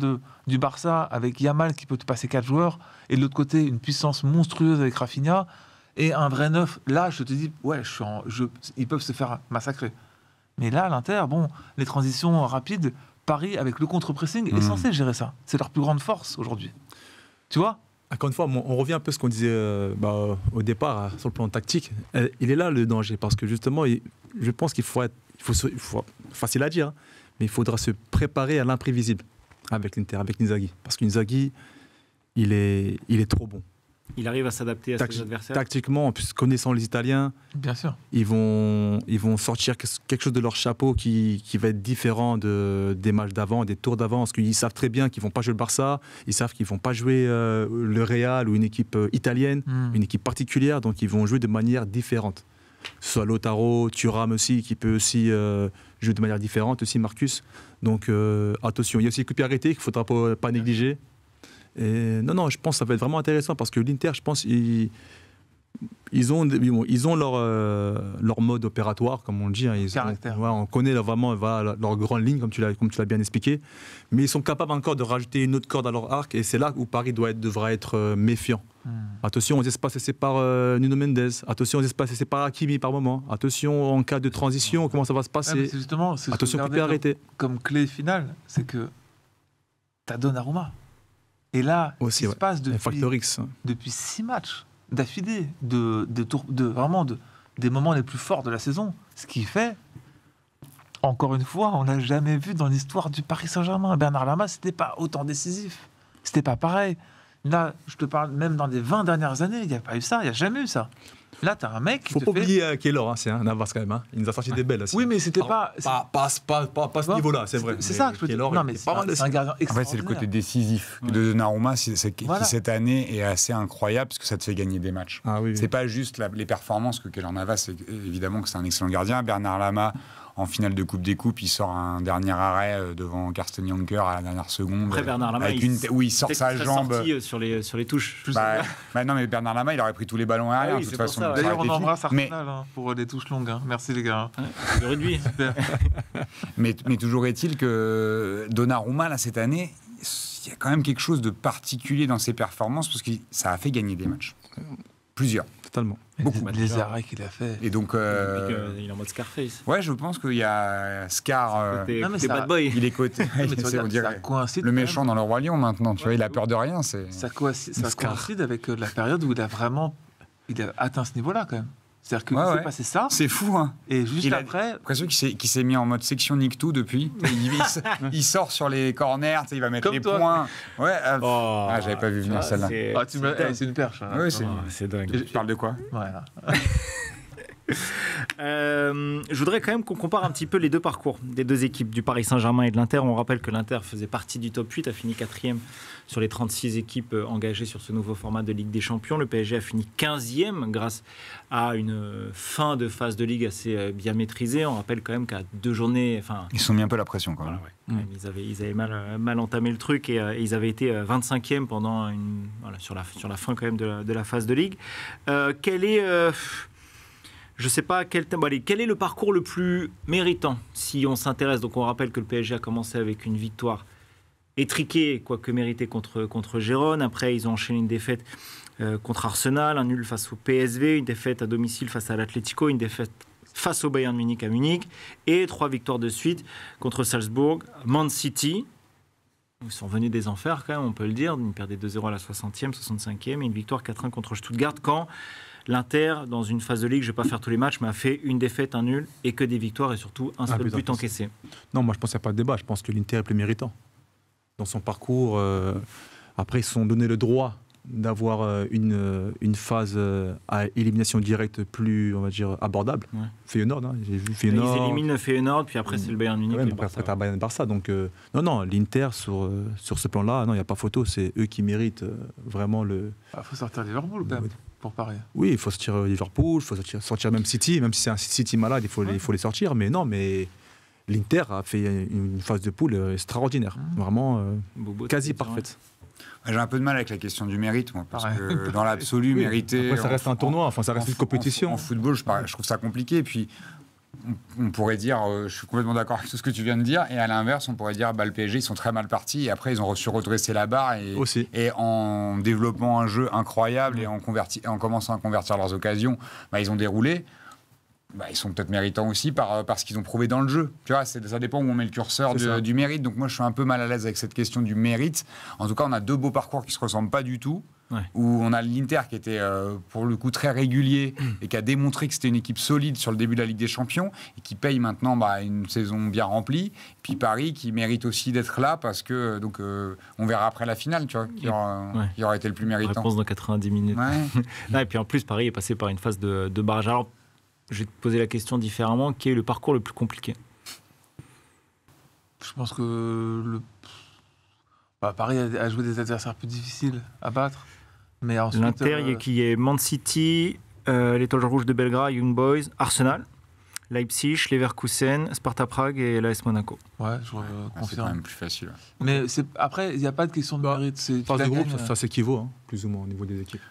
du Barça avec Yamal qui peut te passer 4 joueurs, et de l'autre côté, une puissance monstrueuse avec Rafinha, et un vrai neuf. Là, je te dis, ouais, ils peuvent se faire massacrer. Mais là, l'Inter, les transitions rapides, Paris, avec le contre-pressing, est censé gérer ça. C'est leur plus grande force aujourd'hui. Tu vois ? Encore une fois, on revient un peu à ce qu'on disait au départ, sur le plan tactique. Il est là le danger, parce que justement, je pense qu'il faut facile à dire, mais il faudra se préparer à l'imprévisible avec l'Inter, avec Inzaghi. Parce qu'Inzaghi, il est trop bon. Il arrive à s'adapter à ses adversaires. Tactiquement, en plus, connaissant les Italiens, bien sûr, ils vont sortir quelque chose de leur chapeau qui va être différent des matchs d'avant, des tours d'avant, parce qu'ils savent très bien qu'ils ne vont pas jouer le Barça, ils savent qu'ils ne vont pas jouer le Real ou une équipe italienne, une équipe particulière, donc ils vont jouer de manière différente. Que ce soit Lautaro, Thuram aussi, qui peut aussi jouer de manière différente, aussi Marcus. Donc attention, il y a aussi les coups de pied arrêtés qu'il ne faudra pas négliger. Et non, je pense que ça va être vraiment intéressant parce que l'Inter, je pense, ils ont leur mode opératoire, comme on le dit. On connaît vraiment leur grande ligne, comme tu l'as bien expliqué. Mais ils sont capables encore de rajouter une autre corde à leur arc, et c'est là où Paris devra être méfiant. Attention aux espaces laissés par Nuno Mendes. Attention aux espaces laissés par Hakimi par moment. Attention en cas de transition, comment ça va se passer. Attention coup de pied arrêté. Comme clé finale, c'est que t'as Donnarumma. Et là, aussi, il se passe depuis 6 matchs d'affilée, vraiment des moments les plus forts de la saison. Ce qui fait, encore une fois, on l'a jamais vu dans l'histoire du Paris Saint-Germain. Bernard Lama, c'était pas autant décisif. C'était pas pareil. Là, je te parle, même dans les 20 dernières années, il n'y a pas eu ça, il n'y a jamais eu ça. Là, tu as un mec qui faut pas oublier Keylor, c'est un Navas quand même. Hein. Il nous a sorti des belles aussi. Oui, mais c'était pas ce niveau-là, c'est vrai. C'est ça que je peux dire. Non, mais c'est un gardien extraordinaire. En fait, c'est le côté décisif de Donnarumma qui cette année est assez incroyable parce que ça te fait gagner des matchs. C'est pas juste les performances que Keylor Navas, évidemment que c'est un excellent gardien. Bernard Lama, en finale de Coupe des Coupes, il sort un dernier arrêt devant Karsten Janker à la dernière seconde. Après Bernard Lama, où il sort sa jambe sur les touches. Non, mais Bernard Lama, il aurait pris tous les ballons aériens. De toute façon. D'ailleurs, on embrasse Arsenal pour les touches longues. Merci les gars. Le rugby. mais toujours est-il que Donnarumma, là, cette année, il y a quand même quelque chose de particulier dans ses performances parce que ça a fait gagner des matchs. Plusieurs. Totalement. Beaucoup. Les arrêts qu'il a fait. Et donc, il est en mode Scarface. Ouais, je pense qu'il y a Scar. Côté bad boy. Il est côté. On dirait le méchant dans le Roi Lion maintenant. Tu vois, il a peur de rien. Ça coïncide avec la période où il a atteint ce niveau-là quand même. C'est-à-dire qu'il s'est passé ça. C'est fou, hein. Et juste après. J'ai l'impression qu'il s'est mis en mode section Nick-Tout depuis. Il sort sur les corners, il va mettre les points. Ouais. J'avais pas vu venir celle-là. C'est une perche. Oui, c'est dingue. Tu parles de quoi ? Voilà. Je voudrais quand même qu'on compare un petit peu les deux parcours des deux équipes, du Paris Saint-Germain et de l'Inter. On rappelle que l'Inter faisait partie du top 8, a fini 4e sur les 36 équipes engagées sur ce nouveau format de Ligue des Champions. Le PSG a fini 15e grâce à une fin de phase de Ligue assez bien maîtrisée. On rappelle quand même qu'à 2 journées... Ils se sont mis un peu la pression quand même. Voilà, ouais. Ils avaient mal entamé le truc et ils avaient été 25e pendant sur la fin quand même de la phase de Ligue. Je ne sais pas quel est le parcours le plus méritant si on s'intéresse. Donc on rappelle que le PSG a commencé avec une victoire étriquée, quoique méritée contre Gérone. Après, ils ont enchaîné une défaite contre Arsenal, un nul face au PSV, une défaite à domicile face à l'Atlético, une défaite face au Bayern Munich à Munich et 3 victoires de suite contre Salzbourg, Man City. Ils sont venus des enfers quand même, on peut le dire. Ils perdaient 2-0 à la 60e, 65e et une victoire 4-1 contre Stuttgart quand l'Inter, dans une phase de Ligue, je ne vais pas faire tous les matchs, mais a fait une défaite, un nul et que des victoires et surtout un seul but encaissé. Non, moi je pense qu'il n'y a pas de débat. Je pense que l'Inter est plus méritant. Dans son parcours, après ils se sont donné le droit d'avoir une phase à élimination directe plus, on va dire, abordable. Ouais. Feyenoord, hein, j'ai vu Feyenoord. Ils éliminent Feyenoord, puis après c'est le Bayern Munich. Ouais, après tu as Bayern Barça. Donc, non, l'Inter sur ce plan-là, non, il n'y a pas photo. C'est eux qui méritent vraiment le... Il faut sortir Liverpool quand même, pour Paris. Oui, il faut sortir Liverpool, il faut sortir même City. Même si c'est un City malade, il faut les sortir. Mais non, mais... L'Inter a fait une phase de poule extraordinaire, vraiment quasi parfaite. J'ai un peu de mal avec la question du mérite, moi, parce que dans l'absolu, mériter... Après, ça reste un tournoi, ça reste une compétition. En football, je trouve ça compliqué. Et puis, on pourrait dire, je suis complètement d'accord avec tout ce que tu viens de dire, et à l'inverse, on pourrait dire, le PSG, ils sont très mal partis, et après, ils ont su redresser la barre, et en développant un jeu incroyable, et en commençant à convertir leurs occasions, ils ont déroulé. Ils sont peut-être méritants aussi parce qu'ils ont prouvé dans le jeu. Tu vois, ça dépend où on met le curseur du mérite. Donc moi, je suis un peu mal à l'aise avec cette question du mérite. En tout cas, on a 2 beaux parcours qui ne se ressemblent pas du tout. Ouais. Où on a l'Inter qui était pour le coup très régulier et qui a démontré que c'était une équipe solide sur le début de la Ligue des Champions et qui paye maintenant une saison bien remplie. Puis Paris qui mérite aussi d'être là parce que on verra après la finale, tu vois, qui aura été le plus méritant. Réponse dans 90 minutes. Ouais. Et puis en plus, Paris est passé par une phase de barrage. Alors, je vais te poser la question différemment. Quel est le parcours le plus compliqué ? Je pense que Paris a joué des adversaires plus difficiles à battre. Mais ensuite, l'Inter, qui est Man City, l'Étoile Rouge de Belgrade, Young Boys, Arsenal, Leipzig, Leverkusen, Sparta Prague et l'AS Monaco. Ouais, je confirme. C'est quand même plus facile. Mais après, il n'y a pas de question de mérite. Phase de groupe, ça s'équivaut, plus ou moins, au niveau des équipes.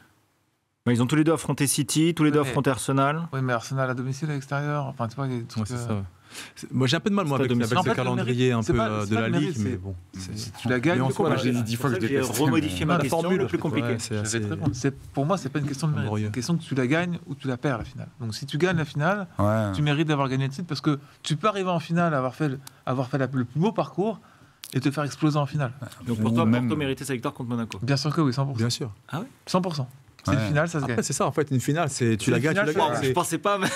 Ils ont tous les deux affronté City, tous les deux affronté Arsenal. Oui, mais Arsenal à domicile, à l'extérieur. Enfin, tu vois, il y a des trucs... c'est ça. Moi, j'ai un peu de mal avec ce calendrier un peu de la Ligue, mais bon. Tu la gagnes. J'ai dit 10 fois que j'ai remodifié ma question. Le plus compliqué. Pour moi, c'est pas une question de mérite. C'est une question que tu la gagnes ou tu la perds la finale. Donc, si tu gagnes la finale, tu mérites d'avoir gagné le titre parce que tu peux arriver en finale, avoir fait le plus beau parcours et te faire exploser en finale. Donc, pour toi, Porto méritait sa victoire contre Monaco. Bien sûr que oui, 100%. Bien sûr. Ah oui, 100%. C'est une finale, ça se gagne. Après, c'est ça, en fait, une finale, tu la gagnes. Je pensais pas. Mais...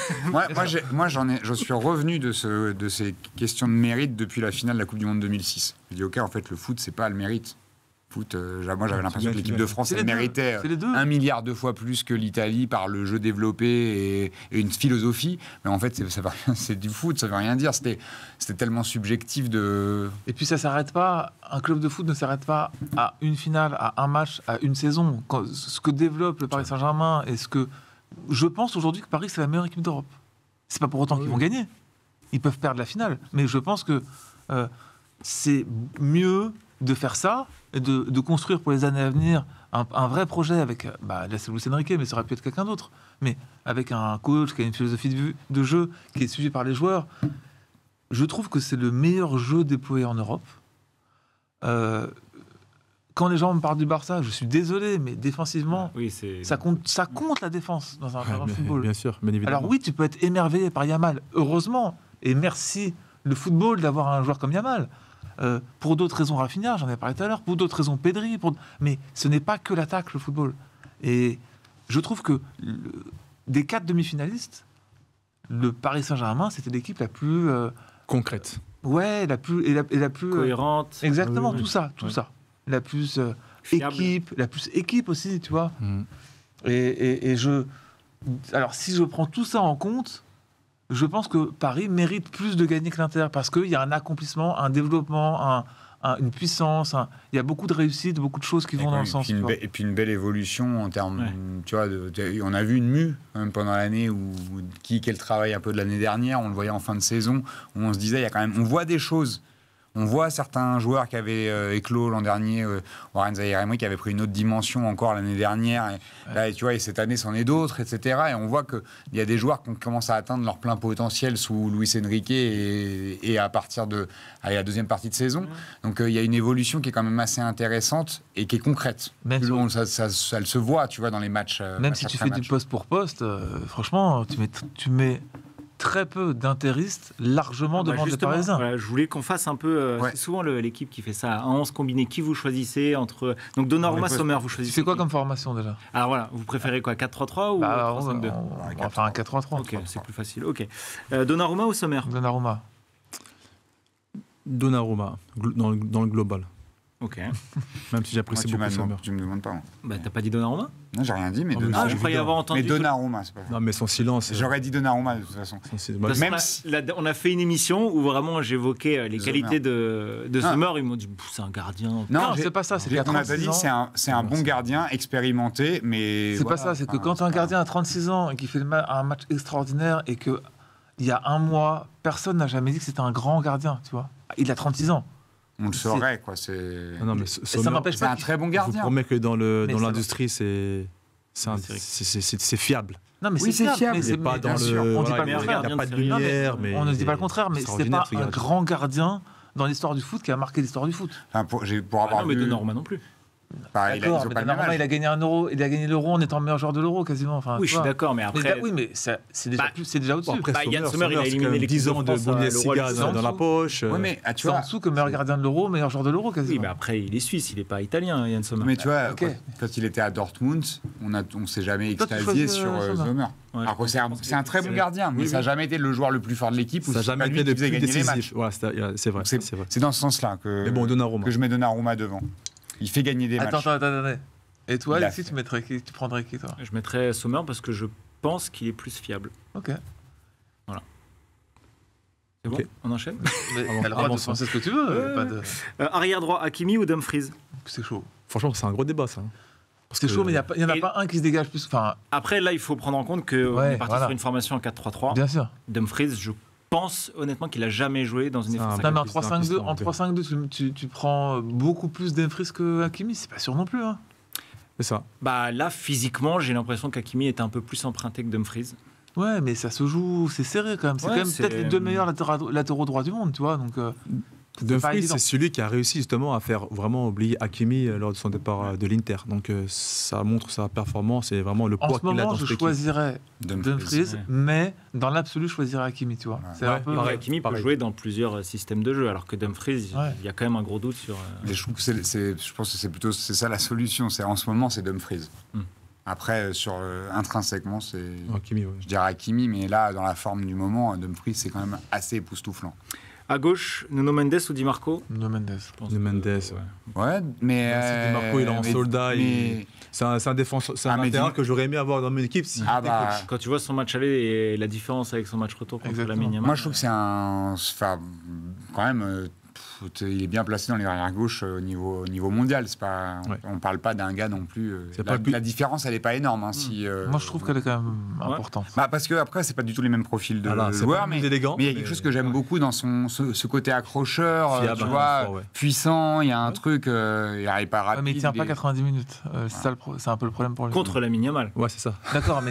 moi, je suis revenu de ces questions de mérite depuis la finale de la Coupe du Monde 2006. Je dis, ok, en fait, le foot, c'est pas le mérite. Moi, j'avais l'impression que l'équipe de France elle méritait 1 milliard de fois plus que l'Italie par le jeu développé et une philosophie. Mais en fait, c'est du foot, ça veut rien dire. C'était tellement subjectif de... Et puis, ça s'arrête pas. Un club de foot ne s'arrête pas à une finale, à un match, à une saison. Ce que développe le Paris Saint-Germain et ce que... Je pense aujourd'hui que Paris, c'est la meilleure équipe d'Europe. C'est pas pour autant qu'ils vont gagner. Ils peuvent perdre la finale. Mais je pense que c'est mieux de faire ça et de construire pour les années à venir un vrai projet avec, là c'est Luis Enrique, mais ça aurait pu être quelqu'un d'autre, mais avec un coach qui a une philosophie de jeu qui est suivie par les joueurs. Je trouve que c'est le meilleur jeu déployé en Europe. Quand les gens me parlent du Barça, je suis désolé, mais défensivement, ça compte la défense dans un football. Bien sûr, bien évidemment. Alors oui, tu peux être émerveillé par Yamal, heureusement, et merci le football d'avoir un joueur comme Yamal. Pour d'autres raisons, Rafinha, j'en ai parlé tout à l'heure, pour d'autres raisons, Pedri, mais ce n'est pas que l'attaque, le football. Et je trouve que des 4 demi-finalistes, le Paris Saint-Germain, c'était l'équipe la plus... concrète. Ouais, la plus cohérente. Exactement, tout ça. La plus équipe, la plus équipe aussi, tu vois. Et Alors, si je prends tout ça en compte, je pense que Paris mérite plus de gagner que l'Inter parce qu'il y a un accomplissement, un développement, une puissance. Il y a beaucoup de réussites, beaucoup de choses qui vont dans le sens. Et puis une belle évolution en termes, tu vois, on a vu une mue même pendant l'année où quel travail un peu de l'année dernière, on le voyait en fin de saison, où on se disait, il y a quand même, on voit des choses. On voit certains joueurs qui avaient éclos l'an dernier, Warren Zaïre-Emery qui avait pris une autre dimension encore l'année dernière. Et, là, tu vois, et cette année, c'en est d'autres, etc. Et on voit qu'il y a des joueurs qui commencent à atteindre leur plein potentiel sous Luis Enrique et à partir de la deuxième partie de saison. Donc il y a une évolution qui est quand même assez intéressante et qui est concrète. Même ça le se voit, tu vois, dans les matchs. Même si tu fais du poste pour poste, franchement, tu mets très peu d'interistes largement devant les Parisiens. Voilà, je voulais qu'on fasse un peu... C'est souvent l'équipe qui fait ça. À 11 combinés, qui vous choisissez entre... Donc Donnarumma, Sommer, vous choisissez... C'est quoi comme formation déjà? Alors voilà, vous préférez quoi, 4-3-3 ou 3-5-2? On va faire un 4-3-3. Ok, c'est plus facile. Ok. Donnarumma ou Sommer? Donnarumma. Donnarumma, dans le global. Ok. Même si j'apprécie beaucoup Sommer. Tu me demandes pas. Moi. Bah, t'as pas dit Donnarumma? Non, j'ai rien dit, mais Ah, je croyais avoir entendu. Mais Donnarumma, c'est pas vrai. Non, mais son silence. J'aurais dit Donnarumma de toute façon. Même on a fait une émission où vraiment j'évoquais les qualités de Sommer. Ils m'ont dit c'est un gardien. Non, c'est pas ça. C'est on a pas dit c'est un bon gardien expérimenté, mais c'est pas ça. C'est que quand un gardien a 36 ans et qui fait un match extraordinaire et que il y a un mois, personne n'a jamais dit que c'était un grand gardien. Tu vois, il a 36 ans. On le saurait, quoi. Non, mais ça m'empêche pas. C'est un très bon gardien. Je vous promets que dans l'industrie, c'est fiable. Non, mais c'est fiable. Mais c'est pas dans le. On dit pas le contraire. Il n'y a pas de lumière. On ne dit pas le contraire, mais c'est pas un grand gardien dans l'histoire du foot qui a marqué l'histoire du foot. Pour avoir vu. Mais Donnarumma non plus. D'accord, mais Donnarumma, il a gagné €, il a gagné l'Euro en étant meilleur joueur de l'Euro quasiment. Enfin, oui, je suis d'accord, mais après. Oui, mais c'est déjà au-dessus. Après, Yann Sommer, il a éliminé les 10 ans de Bundesliga dans la poche. Oui, mais tu vois, en dessous que meilleur gardien de l'Euro, meilleur joueur de l'Euro quasiment. Oui, mais après, il est suisse, il n'est pas italien, Yann Sommer. Mais tu vois, quand il était à Dortmund, on s'est jamais extasié sur Sommer. Alors que c'est un très bon gardien, mais ça n'a jamais été le joueur le plus fort de l'équipe. Ça n'a jamais été le plus décisif. C'est vrai. C'est dans ce sens-là que je mets Donnarumma devant. Il fait gagner des matchs. Attends. Et toi, Alexis, tu prendrais qui, toi? Je mettrais Sommer parce que je pense qu'il est plus fiable. Ok. Voilà. C'est bon, on enchaîne. T'as le droit de penser ce que tu veux. Arrière droit, Hakimi ou Dumfries? C'est chaud. Franchement, c'est un gros débat, ça. C'est chaud, mais il n'y en a pas un qui se dégage plus. Après, là, il faut prendre en compte qu'on est parti sur une formation en 4-3-3. Bien sûr. Dumfries, je pense honnêtement qu'il a jamais joué dans une défense. Non, mais en 3-5-2, tu prends beaucoup plus Dumfries que Hakimi, c'est pas sûr non plus. Hein. C'est ça. Bah là, physiquement, j'ai l'impression qu'Hakimi est un peu plus emprunté que Dumfries. Ouais, mais ça se joue, c'est serré quand même. C'est quand même peut-être les deux meilleurs latéraux droits du monde, tu vois. Donc, Dumfries, c'est celui qui a réussi justement à faire vraiment oublier Hakimi lors de son départ de l'Inter. Donc ça montre sa performance et vraiment le poids qu'il a dans cette équipe. Je choisirais Dumfries, mais dans l'absolu, je choisirais Hakimi, tu vois. C'est un peu Hakimi peut jouer dans plusieurs systèmes de jeu, alors que Dumfries, il y a quand même un gros doute sur. Je pense que c'est plutôt ça la solution. En ce moment, c'est Dumfries. Après, intrinsèquement, c'est. Hakimi, je dirais Hakimi, mais là, dans la forme du moment, Dumfries, c'est quand même assez époustouflant. À gauche, Nuno Mendes ou Di Marco? Nuno Mendes. Nuno Mendes, ouais. Mais. Di Marco, il est en soldat. C'est un défenseur, c'est un intérieur que j'aurais aimé avoir dans mon équipe. Quand tu vois son match aller et la différence avec son match retour contre Lamine Yamal. Moi, je trouve que c'est quand même. Il est bien placé dans les arrières gauche au niveau mondial. On ne parle pas d'un gars non plus. La différence, elle n'est pas énorme. Moi, je trouve qu'elle est quand même importante. Parce que après, c'est pas du tout les mêmes profils de joueurs, mais il y a quelque chose que j'aime beaucoup dans ce côté accrocheur, fiable, tu vois, puissant. Il y a un truc, il n'arrive pas rapide. Mais il ne tient pas 90 minutes. C'est un peu le problème pour lui. Contre Lamine Yamal. Ouais, c'est ça. D'accord, mais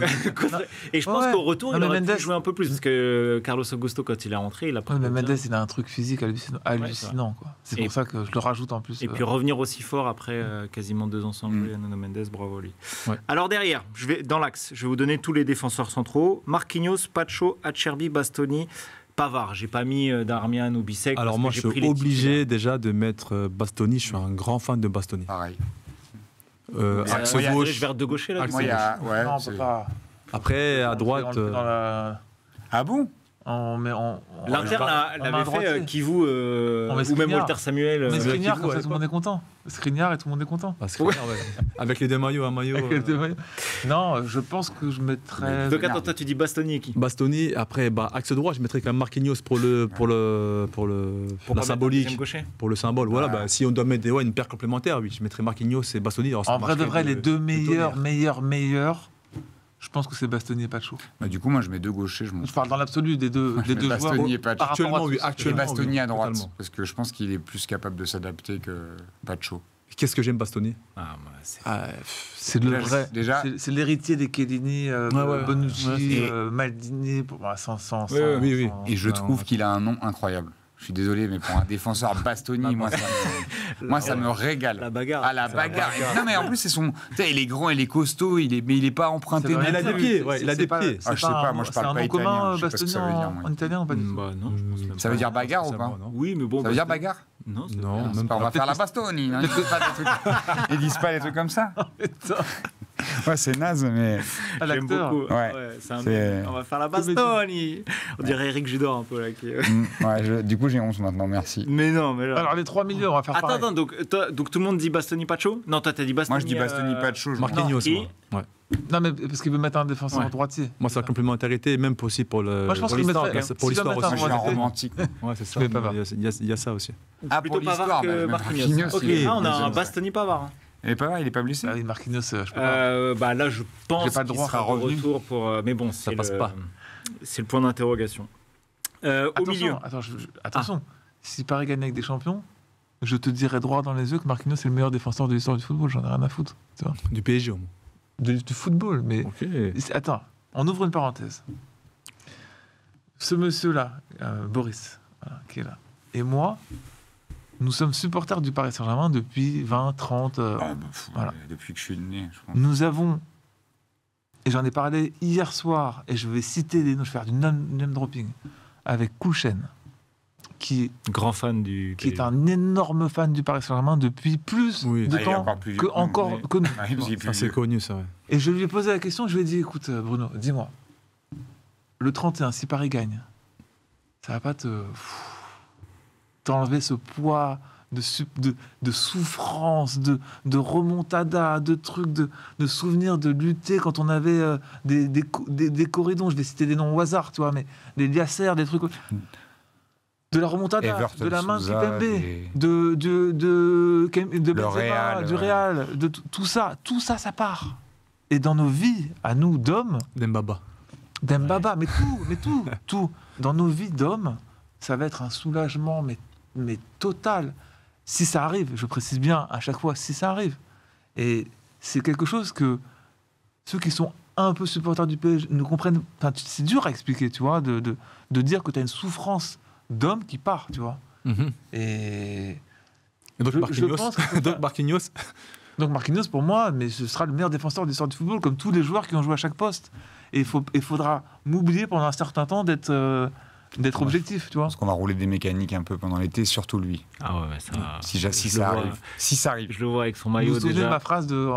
et je pense qu'au retour, il aurait pu jouer un peu plus parce que Carlos Augusto, quand il est rentré, il a pas. Mais Mendes, il a un truc physique hallucinant. C'est pour ça que je le rajoute en plus. Et puis revenir aussi fort après quasiment 2 ans sans jouer, Nuno Mendes, bravo lui. Ouais. Alors derrière, dans l'axe, je vais vous donner tous les défenseurs centraux. Marquinhos, Pacho, Acerbi, Bastoni, Pavard. J'ai pas mis Darmian ou Bissek. Alors moi, je suis obligé déjà de mettre Bastoni. Je suis un grand fan de Bastoni. Pareil. Axe gauche. Vers de gaucher là. Non, on peut pas. Après, à droite. Ah bon? L'Inter l'avait fait Kivu ou même Skriniar. Walter Samuel. Mais Skriniar, Kivu, comme à ça, tout le monde est content. Skriniar et tout le monde est content. Ah, Skriniar, ouais. Avec les deux maillots, un maillot. Non, je pense que je mettrais. Donc attends, toi tu dis Bastoni qui Bastoni, après axe droit, je mettrais quand même Marquinhos pour la symbolique, pour le symbole. Voilà, si on doit mettre une paire complémentaire, oui, je mettrais Marquinhos et Bastoni. Alors, En vrai de vrai, les deux meilleurs, je pense que c'est Bastoni et Pacho. Bah, du coup, moi, je mets deux gauchers. Je parle dans l'absolu des deux joueurs. Bastoni et Pacho. Par rapport à tous. Et Actuellement, Bastoni à droite, totalement. parce que je pense qu'il est plus capable de s'adapter que Pacho. Qu'est-ce que j'aime Bastoni? C'est le Déjà, vrai. déjà- C'est l'héritier des Chiellini, ouais. Bonucci, Et- Maldini, sans- oui. Et je trouve qu'il a un nom incroyable. Je suis désolé, mais pour un défenseur Bastoni, moi, ça me régale. La bagarre. Ah, la bagarre. Non, mais en plus, c'est son. Tu sais, il est grand, il est costaud, mais il est pas emprunté. Ça veut rien il a dire. des pieds, ouais, il a C'est des pas- pieds. c'est Ah, je sais pas, moi, je parle c'est un pas nom italien, commun, je sais pas ce que Bastoni ça veut dire, moi. en italien ou pas du tout? Bah non, je pense même Ça pas. veut dire bagarre ou pas? Oui, mais bon. Ça veut dire Bastoni- bagarre? Non, c'est Non, pas- même On va pas. faire la Bastoni. Hein, ils disent pas des trucs comme ça. Ouais, c'est naze, mais. Ah, J'aime l'acteur. beaucoup. Ouais. C'est un C'est- mec. On va faire la Bastoni. On dirait Eric Judor un peu là. Ouais, du coup, j'ai 11 maintenant, merci. Mais non, mais là. Alors les 3 milieux, on va faire Attends, pareil. donc tout le monde dit Bastoni Pacho? Non, toi t'as dit Bastoni. Moi, je dis Bastoni, Pacho. Marquinhos, qui moi. Ouais. Non, mais parce qu'il veut mettre un défenseur Ouais. droitier. Moi, c'est la complémentarité, même aussi pour le. Moi, je pense pour qu'il l'histoire, mettrait- pour si tu l'histoire dois mettre aussi. Moi, je suis un droitier. romantique. Ouais, c'est ça. Mais Pavard. Il y a ça aussi. Ah, Plutôt pour Pavard l'histoire, que bah, je mets Marquinhos. Ok, Marquinhos, on a un mais- Bastoni Pavard. Et Pavard, il est pas blessé? Ah oui, Marquinhos, je peux pas. Bah là, je pense J'ai pas le qu'il droit. sera de retour pour. Mais bon, c'est passe pas. C'est le point d'interrogation. Au milieu. Attention, si Paris gagne avec des champions, je te dirai droit dans les yeux que Marquinhos est le meilleur défenseur de l'histoire du football. J'en ai rien à foutre. Tu vois, Du PSG, au moins. du football. Mais Ok. attends, on ouvre une parenthèse. Ce monsieur-là, Boris, voilà, qui est là, et moi, nous sommes supporters du Paris Saint-Germain depuis 20, 30. Voilà. Depuis que je suis né, je pense. Nous avons, et j'en ai parlé hier soir, et je vais citer des noms, je vais faire du name dropping, avec Kouchen, qui Grand fan du. est un énorme fan du Paris Saint-Germain depuis plus Oui. de Ah, il est temps encore plus vieux que, que nous, encore mais- que nous. Ouais, il est plus Ça, c'est vieux. connu, ça, ouais. Et je lui ai posé la question, je lui ai dit, écoute Bruno, dis-moi, le 31, si Paris gagne, ça va pas t'enlever ce poids de souffrance, de remontada, de trucs, de souvenirs, de lutter quand on avait des corridons, je vais citer des noms au hasard, tu vois, mais des Liasser, des trucs... De la remontada, Everton de la main de Souza, Kipembe, des- de Benzema, Real, du ouais. Real, de tout ça, ça part. Et dans nos vies, à nous d'hommes, Dembaba. d'Mbaba, mais tout, dans nos vies d'hommes, ça va être un soulagement, mais total. Si ça arrive, je précise bien à chaque fois, si ça arrive. Et c'est quelque chose que ceux qui sont un peu supporters du PSG ne comprennent. Enfin, c'est dur à expliquer, tu vois, de dire que tu as une souffrance d'homme qui part, tu vois. Et Et donc, Je Marquinhos. pense que c'est Donc, ça. Marquinhos. donc Marquinhos, pour moi, mais ce sera le meilleur défenseur de l'histoire du football, comme tous les joueurs qui ont joué à chaque poste. Et il faudra m'oublier pendant un certain temps d'être objectif, tu vois. Je pense qu'on va rouler des mécaniques un peu pendant l'été, surtout lui. Ah ouais, ça. Si je ça le vois. arrive. Si ça arrive. Je le vois avec son Vous maillot vous souvenez de déjà. ma phrase de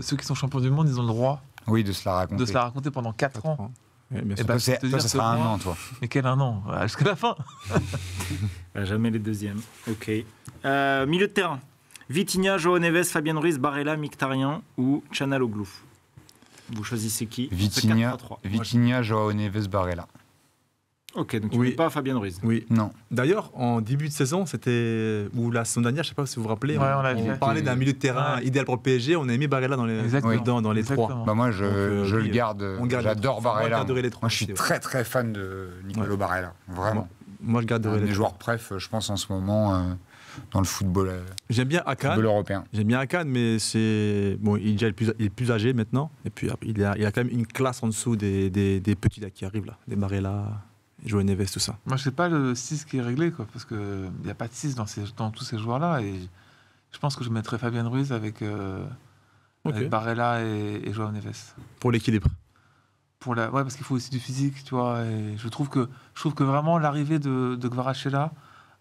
ceux qui sont champions du monde, ils ont le droit Oui, de se la raconter. de se la raconter pendant 4 ans. Ouais, bien Et sûr. ben, Toi, je peux te toi, dire ça que sera un moi- an, toi. Mais quel un an jusqu'à la fin. Jamais les deuxièmes. Ok. Milieu de terrain. Vitinha, João Neves, Fabien Ruiz, Barella, Mkhitaryan ou Çalhanoğlu. Vous choisissez qui? Vitinha, 4-3-3. Vitinha, Joao Neves, Barella. Ok, donc tu Oui. mets pas Fabien Ruiz. Oui. Non. D'ailleurs, en début de saison, c'était. Ou la saison dernière, je ne sais pas si vous vous rappelez, Ouais, on l'a fait. parlait d'un milieu de terrain Ouais. idéal pour le PSG. On a mis Barella dans les, Exactement. dans les Exactement. trois. Bah moi, Donc, je oui, le garde. on garde les J'adore trois. Moi, je Barella. garderai les trois Moi, je suis aussi, ouais. très très fan de Nicolo Ouais. Barella. Vraiment. Moi, je Un garderai des les trois. joueurs préf, je pense, en ce moment, dans le football, J'aime bien Akan. football européen. J'aime bien Akan, mais c'est. Bon, il est plus âgé maintenant. Et puis, il a quand même une classe en dessous des petits là, qui arrivent là. Des Barella, João Neves, tout ça. Moi, je sais pas le 6 qui est réglé, quoi, parce qu'il n'y a pas de 6 dans tous ces joueurs-là. Et je pense que je mettrais Fabien Ruiz avec Barella et Joao Neves. Pour l'équilibre. Ouais, parce qu'il faut aussi du physique, tu vois. Et je trouve que vraiment l'arrivée de Kvaratskhelia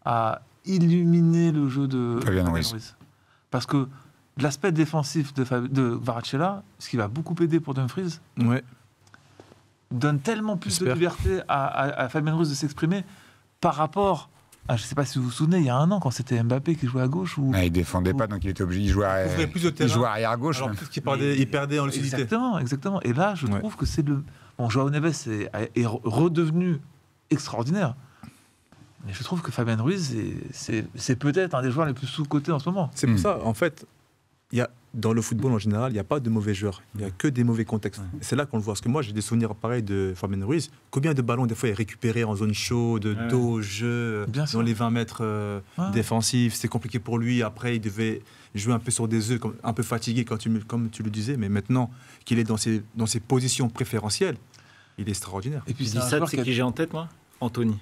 a illuminé le jeu de Fabien Ruiz. Parce que l'aspect défensif de Kvaratskhelia, ce qui va beaucoup aider pour Dumfries, Ouais. donne tellement plus de J'espère. liberté à Fabien Ruiz de s'exprimer par rapport à, je ne sais pas si vous vous souvenez, il y a un an, quand c'était Mbappé qui jouait à gauche. Ou... Ah, il défendait pas, donc il était obligé. Il ouvrait plus de terrain. jouait arrière gauche. Alors peut-être qu'il il perdait en lucidité. Exactement. Et là, je Ouais. trouve que c'est le... Bon, Joao Neves est redevenu extraordinaire. Mais je trouve que Fabien Ruiz, c'est peut-être un des joueurs les plus sous-cotés en ce moment. C'est pour ça, en fait, dans le football en général, il n'y a pas de mauvais joueurs. Il n'y a que des mauvais contextes. Et c'est là qu'on le voit. Parce que moi, j'ai des souvenirs pareils de Fabien Ruiz. Combien de ballons, des fois, il est récupéré en zone chaude, dos au jeu, Bien dans sûr. les 20 mètres défensifs. C'est compliqué pour lui. Après, il devait jouer un peu sur des œufs, un peu fatigué, comme tu le disais. Mais maintenant qu'il est dans ses positions préférentielles, il est extraordinaire. Et puis, Je c'est dis un ça, joueur c'est qui j'ai en tête, moi Anthony.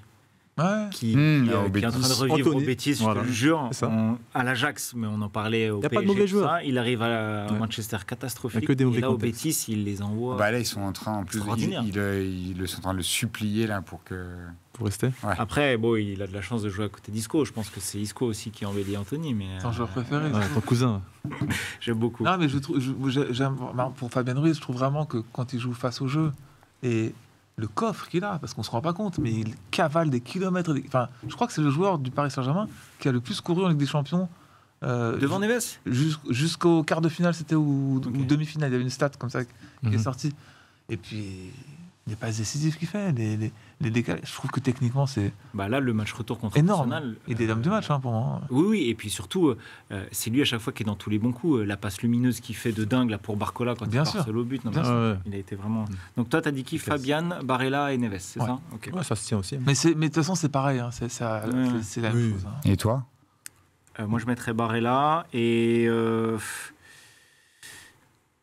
Ouais. Qui au est en train de Betis. revivre Anthony. au Betis, Voilà. je te le jure, C'est ça. à l'Ajax, mais on en parlait au Y a PSG. pas de mauvais tout joueurs. ça. Il arrive à Ouais. Manchester catastrophique. Y a que des mauvais et là, au contextes. Betis, il les envoie. Bah là, ils sont en train, en plus, Extraordinaire. ils sont en train de le supplier là pour que. Pour rester. Après, bon, il a de la chance de jouer à côté d'Isco. Je pense que c'est Isco aussi qui embellit Anthony, mais C'est un joueur préféré. Ouais, ton cousin. j'aime beaucoup. Non, mais pour Fabien Ruiz, je trouve vraiment que quand il joue face au jeu, et le coffre qu'il a, parce qu'on ne se rend pas compte, mais il cavale des kilomètres. Enfin, je crois que c'est le joueur du Paris Saint-Germain qui a le plus couru en Ligue des Champions. Devant Neves Jusqu'au quart de finale, c'était ou Ok. demi-finale. Il y avait une stat comme ça qui est Mhm. sortie. Et puis, les passes décisives qu'il fait, les décalages, je trouve que techniquement, c'est Bah là, le match retour contre énorme. Arsenal. Il est l'homme du match, hein, pour moi. Oui, oui, et puis surtout, c'est lui à chaque fois qui est dans tous les bons coups. La passe lumineuse qu'il fait de dingue là, pour Barcola quand Bien il part sûr. seul au but. Non, Bien mais sûr. Ouais. il a été vraiment. Donc toi, t'as dit qui? Fabian, Barella et Neves, c'est Ouais. ça? Ok. Ouais, ça se tient aussi. Mais de toute façon, c'est pareil. Hein, c'est la même Oui. chose. hein. Et toi? Moi, je mettrais Barella et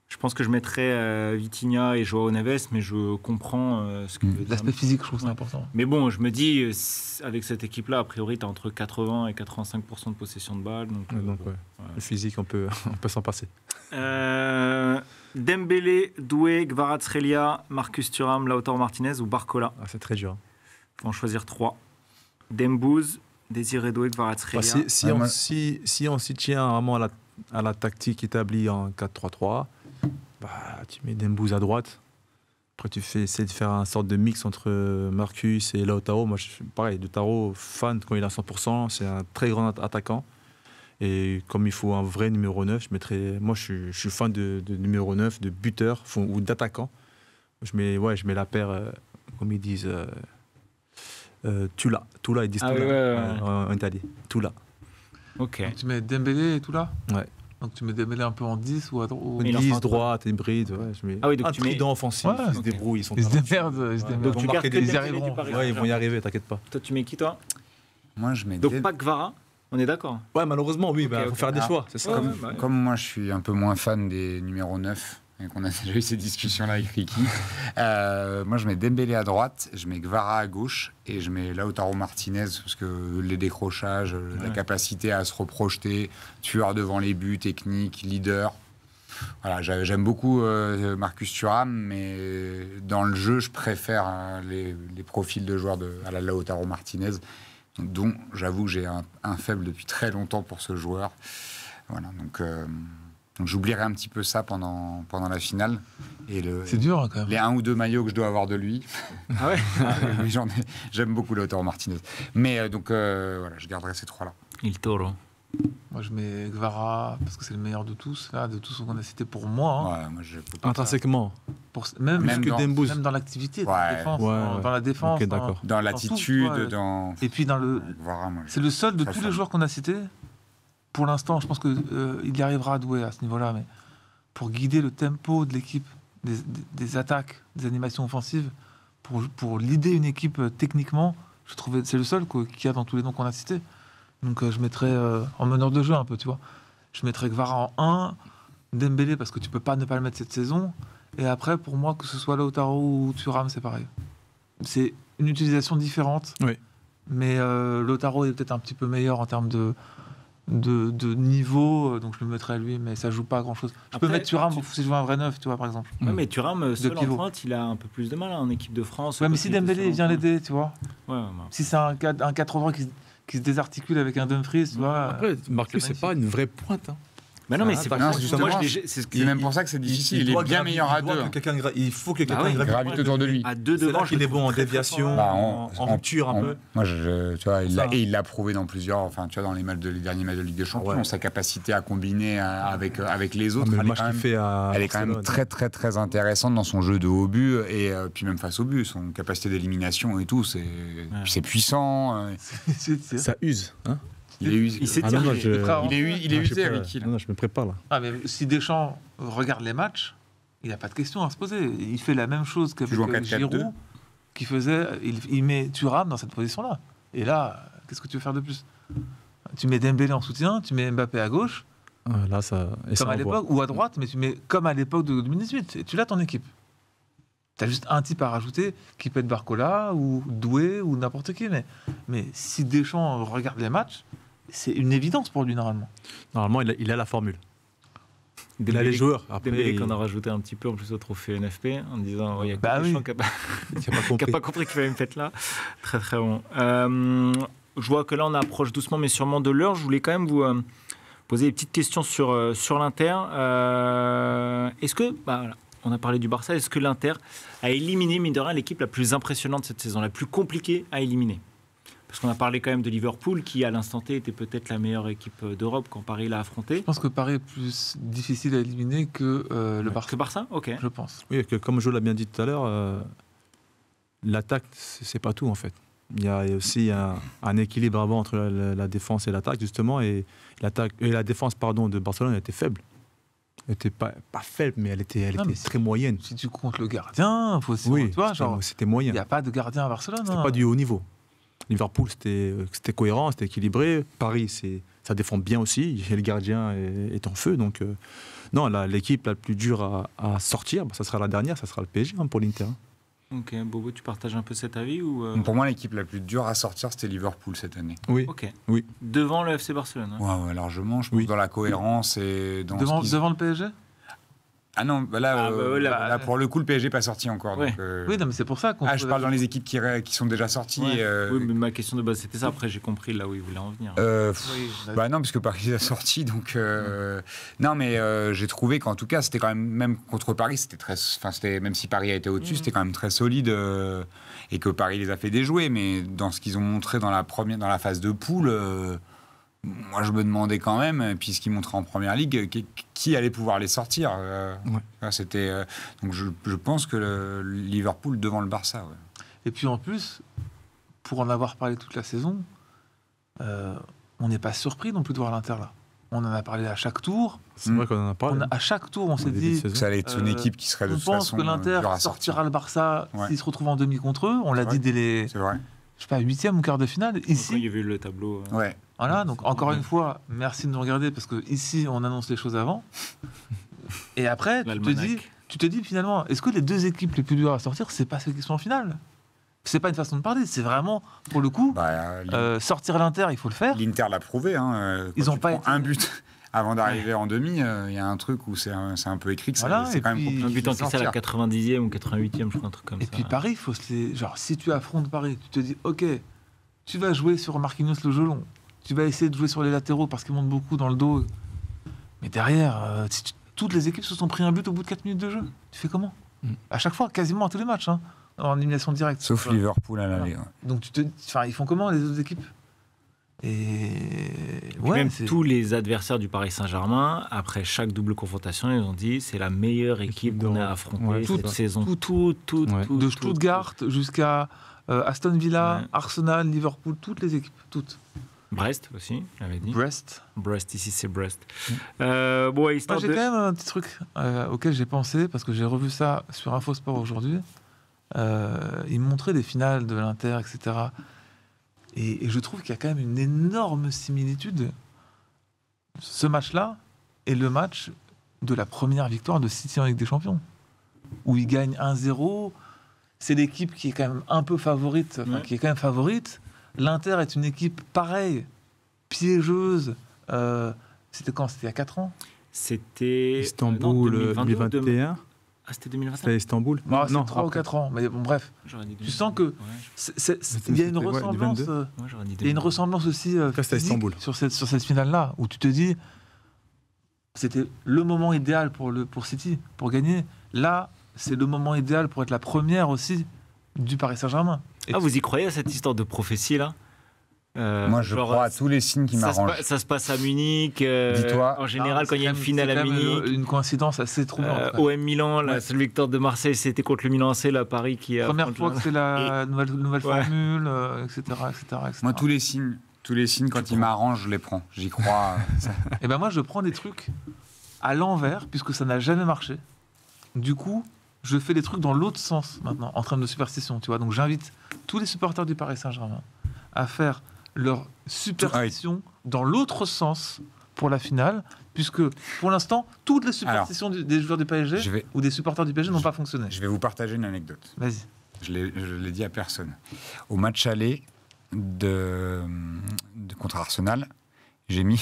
je pense que je mettrais Vitinha et Joao Neves, mais je comprends ce que veut dire. L'aspect physique, je trouve, c'est Ouais. important. Mais bon, je me dis, avec cette équipe-là, a priori, tu as entre 80 et 85% de possession de balle. Donc, Ouais, donc, ouais. Le physique, on peut s'en passer. Dembélé, Doué, Kvaratskhelia, Marcus Thuram, Lautaro Martinez ou Barcola. Ah, c'est très dur. Faut en choisir 3. Dembouz, Désiré Doué, Kvaratskhelia. Bah, si Ouais, on moi- si on s'y tient vraiment à la tactique établie en 4-3-3, bah, tu mets Dembouz à droite. Après, tu essaies de faire un sorte de mix entre Marcus et Lautaro. Moi, pareil, Lautaro, fan quand il est à 100%, c'est un très grand attaquant. Et comme il faut un vrai numéro 9, moi, je suis fan de numéro 9, de buteur ou d'attaquant. Je mets la paire, comme ils disent, Tula. Tula, ils disent Ah Tula oui, ouais. en Italie. Tula. Ok. Donc, tu mets Dembélé et tout là. Ouais. Donc tu mets Dembélé un peu en 10 ou à droite. Mais il en 10, fera droite, hybride. Ouais, je mets Ah oui, donc un tu mets- trident offensif. Ouais, Ils se ok. débrouillent. Ils sont Ils se talentueux. démerdent. Ils se Ouais. démerdent. Donc Ils tu vont gardes marquer que des- ils y Dembélé arriveront. du Paris Ouais, ils vont y Saint-Germain. arriver, t'inquiète pas. Toi, tu mets qui, toi? Moi, je mets Donc pas Kvara, on est d'accord? Ouais, malheureusement, oui, Ok, faut ok. faire des Ah. choix, c'est ça. Ouais, Comme, ouais, bah, comme moi, je suis un peu moins fan des numéros 9, et qu'on a déjà eu ces discussions-là avec Ricky, moi, je mets Dembélé à droite, je mets Kvara à gauche, et je mets Lautaro Martinez, parce que les décrochages, la capacité à se reprojeter, tueur devant les buts, technique, leader. Voilà, j'aime beaucoup Marcus Thuram, mais dans le jeu, je préfère les profils de joueurs à la Lautaro Martinez, dont j'avoue que j'ai un faible depuis très longtemps pour ce joueur. Voilà, donc j'oublierai un petit peu ça pendant la finale. Et C'est dur hein, quand même. les 1 ou 2 maillots que je dois avoir de lui. Ah ouais? Oui, j'aime beaucoup Lautaro Martinez. Mais voilà, je garderai ces 3-là. Il Toro. Moi je mets Kvara parce que c'est le meilleur de tous, là, de tous ceux qu'on a cités pour moi. hein. Ouais, moi, je peux pas Intrinsèquement. Même Même que dans- Dembouz. dans l'activité, dans Ouais. la défense. Ouais, dans, ouais. dans la défense. Ok, d'accord. dans tout, l'attitude, ouais. dans. Et puis dans le. Voilà, moi, C'est le seul de Très tous fan. les joueurs qu'on a cités. Pour l'instant, je pense qu'il y arrivera à Doué à ce niveau-là, mais pour guider le tempo de l'équipe, des attaques, des animations offensives, pour leader une équipe techniquement, je trouvais c'est le seul qu'il y a dans tous les noms qu'on a cités. Donc je mettrais en meneur de jeu un peu, tu vois. Je mettrais Kvara en 1, Dembélé parce que tu peux pas ne pas le mettre cette saison. Et après, pour moi, que ce soit Lautaro ou Thuram, c'est pareil. C'est une utilisation différente. Oui. Mais Lautaro est peut-être un petit peu meilleur en termes de niveau, donc je le mettrais à lui, mais ça joue pas à grand chose. Je peux Après, mettre Thuram si je veux un vrai neuf, tu vois, par exemple. Ouais, mais Thuram, seul en pivot. pointe, il a un peu plus de mal en équipe de France. Ouais, mais Parce si qu'il était Dembélé seul en vient pointe. l'aider, tu vois. Ouais, ouais. Si c'est un 4 endroits qui se désarticule avec un Dumfries, tu vois. Après, Marcus, c'est c'est pas une vraie pointe. Hein. Bah non, mais c'est Non, pas ça. justement, Moi, c'est ce C'est même pour ça que c'est difficile. Il est bien meilleur à deux. Il faut que Ah quelqu'un oui, gravite autour de lui. À deux C'est devant, là qu'il est bon en déviation, Bah, en rupture un peu. Moi, tu vois, Ça. il l'a prouvé dans plusieurs, enfin, tu vois, dans les derniers matchs de Ligue des Champions, Ouais. sa capacité à combiner avec les autres. Mais le elle est match quand qu'il même- fait à Elle est quand même Barcelone. très très très intéressante dans son jeu de haut but et puis même face au but, son capacité d'élimination et tout, c'est puissant. Ça use. Hein Il est usé. Il s'est Ah non, non, tiré. Il est je sais usé, pas. Ricky. là. Non, je me prépare là. Ah, mais si Deschamps regarde les matchs, il n'y a pas de question à se poser. Il fait la même chose qu'avec joues en 4-4-2. Giroud, qui faisait. Il met Thuram dans cette position-là. Et là, qu'est-ce que tu veux faire de plus? Tu mets Dembélé en soutien, tu mets Mbappé à gauche, Là, ça. Et ça comme à envoie. l'époque, ou à droite, mais tu mets comme à l'époque de 2018. Et tu l'as ton équipe. Tu as juste un type à rajouter qui peut être Barcola ou Doué ou n'importe qui. Mais si Deschamps regarde les matchs, c'est une évidence pour lui normalement. Normalement, il a la formule. Il a Dembélé- les joueurs. Après, Dembélé il qu'on a rajouté un petit peu en plus au trophée NFP en disant il y a que Bah Deschamps oui. qui a pas- il a pas qui n'a compris. pas compris qu'il fallait me faire là. Très très bon. Je vois que là on approche doucement mais sûrement de l'heure. Je voulais quand même vous poser des petites questions sur l'Inter. Est-ce que, voilà, on a parlé du Barça, est-ce que l'Inter a éliminé, mine de rien, l'équipe la plus impressionnante cette saison, la plus compliquée à éliminer? Parce qu'on a parlé quand même de Liverpool qui à l'instant T était peut-être la meilleure équipe d'Europe quand Paris l'a affronté. Je pense que Paris est plus difficile à éliminer que le Barça. Que Barça? Ok. Je pense. Oui, que comme Jo l'a bien dit tout à l'heure, l'attaque, c'est pas tout en fait. Il y a aussi un équilibre avant entre la défense et l'attaque, justement. Et la défense de Barcelone, elle était faible. Elle n'était pas faible, mais elle était Non, mais très moyenne. Si tu comptes le gardien, faut aussi. Oui, tu vois, genre, c'était il moyen. n'y a pas de gardien à Barcelone. C'était hein. pas du haut niveau. Liverpool, c'était cohérent, c'était équilibré. Paris, ça défend bien aussi. Et le gardien est en feu. Donc, non, l'équipe la plus dure à sortir, ça sera la dernière, ça sera le PSG pour l'Inter. Ok, Bobo, tu partages un peu cet avis ou Pour moi, l'équipe la plus dure à sortir, c'était Liverpool cette année. Oui. Ok. Oui. Devant le FC Barcelone. Hein. Ouais, largement, je pense, Oui. dans la cohérence et dans Devant, ce qu'ils- devant le PSG. Ah non, là, là, pour le coup, le PSG n'est pas sorti encore. Ouais. Donc, Oui, non, mais c'est pour ça qu'on. je parle dans les équipes qui sont déjà sorties. Ouais. Oui, mais ma question de base c'était ça. Après, j'ai compris là où il voulait en venir. Bah non, parce que Paris est sorti, donc non, mais j'ai trouvé qu'en tout cas, c'était quand même contre Paris, c'était même si Paris a été au-dessus, c'était quand même très solide et que Paris les a fait déjouer. Mais dans ce qu'ils ont montré dans la phase de poule, moi je me demandais quand même, puisqu'ils montraient en première ligue, qui allait pouvoir les sortir. C'était donc je pense que le Liverpool devant le Barça. Ouais. Et puis en plus, pour en avoir parlé toute la saison, on n'est pas surpris non plus de voir l'Inter là. On en a parlé à chaque tour. C'est vrai qu'on en a parlé. À chaque tour, on s'est début de dit. saison. Ça allait être une équipe qui serait de On toute pense façon que l'Inter dure à sortir. sortira le Barça Ouais. s'il se retrouve en demi contre eux. On l'a C'est dit vrai. dès les, C'est vrai. je sais pas, 8e ou quart de finale. Quand il Ici, y avait le tableau. Ouais. voilà. Donc encore une fois, merci de nous regarder parce que ici, on annonce les choses avant. Et après, L'almanach. tu te dis finalement, est-ce que les deux équipes les plus dures à sortir, c'est pas celles qui sont en finale? C'est pas une façon de parler, c'est vraiment pour le coup sortir l'Inter, il faut le faire. L'Inter l'a prouvé. Quand Ils ont tu pas prends été- un but avant d'arriver en demi. Il y a un truc où c'est un peu écrit que Voilà, c'est et quand même puis- compliqué. Un but de encaissé à la sortir. 90e ou 88e, je crois, un truc comme Et ça. puis Paris, faut genre si tu affrontes Paris, tu te dis ok, tu vas jouer sur Marquinhos le gelon, tu vas essayer de jouer sur les latéraux parce qu'ils montent beaucoup dans le dos. Mais derrière, toutes les équipes se sont pris un but au bout de 4 minutes de jeu. Tu fais comment? À chaque fois, quasiment à tous les matchs, hein, en élimination directe. Sauf Voilà. Liverpool à l'aller. Ouais. Donc ils font comment les autres équipes? Et Puis ouais, même c'est- tous les adversaires du Paris Saint-Germain, après chaque double confrontation, ils ont dit c'est la meilleure équipe qu'on a affrontée Ouais, cette c'est ça. saison. Tout, Ouais. de Stuttgart jusqu'à Aston Villa, Ouais. Arsenal, Liverpool, toutes les équipes, toutes. Brest aussi, j'avais dit. Brest. Brest, ici c'est Brest. Bon, Moi, histoire j'ai de... quand même un petit truc auquel j'ai pensé, parce que j'ai revu ça sur Infosport aujourd'hui. Ils montraient des finales de l'Inter, etc. Et je trouve qu'il y a quand même une énorme similitude, ce match-là, et le match de la première victoire de City en Ligue des Champions, où ils gagnent 1-0. C'est l'équipe qui est quand même un peu favorite, enfin, Ouais. qui est quand même favorite. L'Inter est une équipe pareille, piégeuse. C'était quand? C'était il y a 4 ans? C'était... Istanbul, 2021. Ah, c'était 2021. C'était Istanbul. Non, c'est 3 ou après. 4 ans. Mais bon, bref. J'aurais dit Tu sens que Ouais, il y a une C'était, ouais, du ressemblance. 22. ouais, j'aurais dit Il y a une ressemblance aussi c'était à physique Istanbul. sur cette finale-là, où tu te dis, c'était le moment idéal pour City, pour gagner. Là, c'est le moment idéal pour être la première aussi du Paris Saint-Germain. Et Vous y croyez à cette histoire de prophétie là Moi, je crois à tous les signes qui m'arrangent. Ça se passe à Munich. Dis-toi. En général, c'est quand il y a une quand même- finale c'est à quand même Munich. une coïncidence assez troublante. OM Milan, la Ouais. seule victoire de Marseille, c'était contre le Milan AC, là, Paris qui a. Première fois que c'est la nouvelle Ouais. formule, etc., etc. Moi, tous les signes, quand ils m'arrangent, je les prends. J'y crois. Et ben moi, je prends des trucs à l'envers, puisque ça n'a jamais marché. Du coup, je fais des trucs dans l'autre sens maintenant, en termes de superstition, tu vois. Donc j'invite tous les supporters du Paris Saint-Germain à faire leur superstition dans l'autre sens pour la finale, puisque pour l'instant, toutes les superstitions des joueurs du PSG ou des supporters du PSG n'ont pas fonctionné. Je vais vous partager une anecdote. Vas-y. Je l'ai dit à personne. Au match aller contre Arsenal, j'ai mis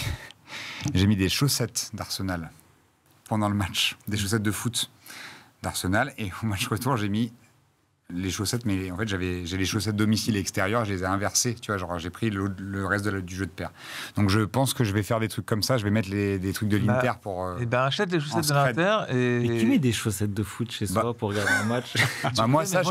des chaussettes d'Arsenal pendant le match, des chaussettes de foot d'Arsenal, et au match retour, j'ai mis les chaussettes, mais en fait j'ai les chaussettes domicile et extérieur, je les ai inversées, tu vois, genre j'ai pris le reste du jeu de paire. Donc je pense que je vais faire des trucs comme ça, je vais mettre des trucs de l'Inter pour... Et ben achète les chaussettes de spread. l'Inter Et qui met des chaussettes de foot chez soi pour regarder un match moi, sache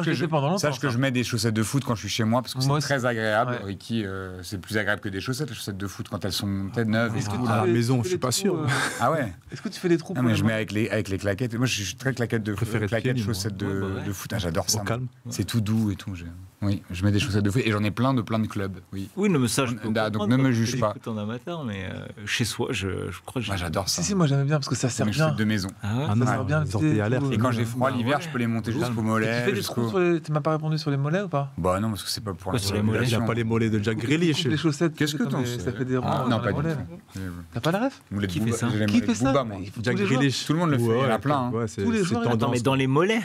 que je mets des chaussettes de foot quand je suis chez moi, parce que Moi c'est très agréable. Ouais. Ricky, c'est plus agréable que des chaussettes, les chaussettes de foot, quand elles sont peut-être neuves. et Est-ce que tout. tu à la fais- maison, tu je fais suis des pas trous, sûr. Ah ouais. Est-ce que tu fais des trous Non, pour mais les je mains mets avec les claquettes. Moi, je suis très claquette de préfère être claquettes, pieds nus, chaussettes moi. Ouais, bah de ouais. foot. Ah, j'adore ça. Au calme. C'est tout doux et tout. Oui, je mets des chaussettes de foot et j'en ai plein de clubs. Oui. Oui, non, mais ça, je peux Donc, comprendre ne me quand juge tu pas. l'écoutes en amateur, mais chez soi, je crois que Moi, j'adore ça. Si, moi j'aimais bien parce que ça sert Mes bien. chaussettes de maison. Ah ouais Ah non, Ça sert bien le vous sortez pied à l'air. tout. Et quand j'ai froid Bah l'hiver, ouais. je peux les monter jusqu'au Tu mollet. fais des trous sur les... Tu m'as pas répondu sur les mollets ou pas? Bah non, parce que c'est pas pour la sur les mollets, Il circulation. n'a pas les mollets de Jack Grealish. Les chaussettes, Qu'est-ce que comme t'en les- sais? ça fait des ronds Ah, dans non, les pas du mollets. tout. T'as pas la ref? Moulets de Qui fait Booba, ça j'ai les Qui mollets fait de ça? Booba, moi. Tous Jack les joueurs. Grealish. Tout le monde le fait, il y en a plein, hein. Ouais, Tous les joueurs, c'est Attends, tendance. mais dans les mollets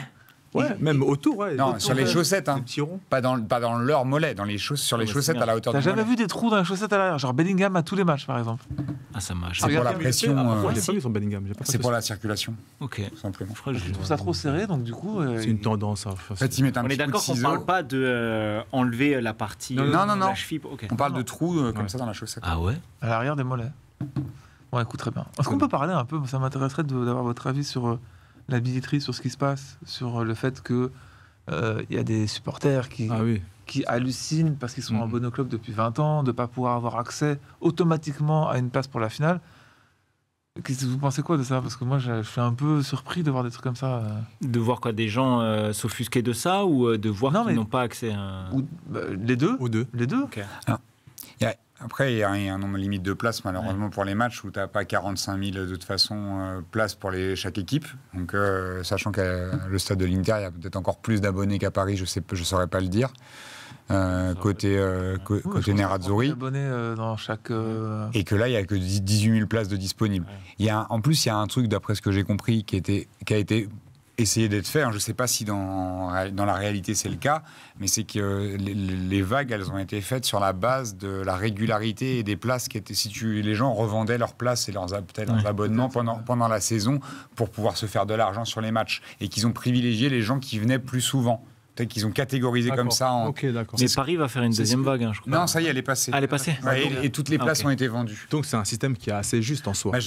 Ouais, même autour, ouais. Non, autour, sur les ouais. chaussettes, hein. Des petits ronds. Pas dans leur mollet, sur les Ouais, chaussettes c'est à la hauteur T'as du jamais mollet. vu des trous dans les chaussettes à l'arrière? Genre Bellingham à tous les matchs, par exemple. Ah, ça marche. C'est pour la pression. Moi, je l'ai si. pas vu son Bellingham. j'ai pas C'est fait pour ça. la circulation, Ok. tout simplement. Je crois que Je trouve ça trop serré, donc du coup. C'est une tendance. En fait, ils mettent un On est petit coup de d'accord qu'on ciseau. parle pas de enlever la partie. Non, non, non. La cheville. Ok. On parle de trous comme Ouais. ça dans la chaussette. Ah ouais. À l'arrière des mollets. Bon, écoute, très bien. Est-ce qu'on peut parler un peu? Ça m'intéresserait d'avoir votre avis sur la billetterie, sur ce qui se passe, sur le fait que il y a des supporters Ah oui. qui hallucinent parce qu'ils sont Mhm. abonnés au club depuis 20 ans, de ne pas pouvoir avoir accès automatiquement à une place pour la finale. Qu'est-ce que vous pensez quoi de ça? Parce que moi, je suis un peu surpris de voir des trucs comme ça. De voir quoi, des gens s'offusquer de ça ou de voir Non, qu'ils mais- n'ont pas accès à. Ou, les deux. Ou deux. Les deux. Ok. Après, il y a un nombre limite de places, malheureusement, pour les matchs où tu n'as pas 45 000 de toute façon places pour chaque équipe. Donc, sachant qu'à le stade de l'Inter, il y a peut-être encore plus d'abonnés qu'à Paris, je ne saurais pas le dire. Côté Nerazzurri. Abonnés dans chaque. Et que là, il n'y a que 18 000 places de disponibles. Ouais. En plus, il y a un truc, d'après ce que j'ai compris, qui a été essayé d'être fait. Je ne sais pas si dans la réalité c'est le cas, mais c'est que les vagues, elles ont été faites sur la base de la régularité et des places qui étaient situées. Les gens revendaient leurs places et peut-être leurs abonnements pendant la saison pour pouvoir se faire de l'argent sur les matchs. Et qu'ils ont privilégié les gens qui venaient plus souvent. Peut-être qu'ils ont catégorisé comme ça. Ok, d'accord. Mais Paris va faire une deuxième vague, hein, je crois. Non, ça y est, elle est passée. Ah, elle est passée. Ouais, et toutes les places ok. ont été vendues. Donc c'est un système qui est assez juste en soi. Bah,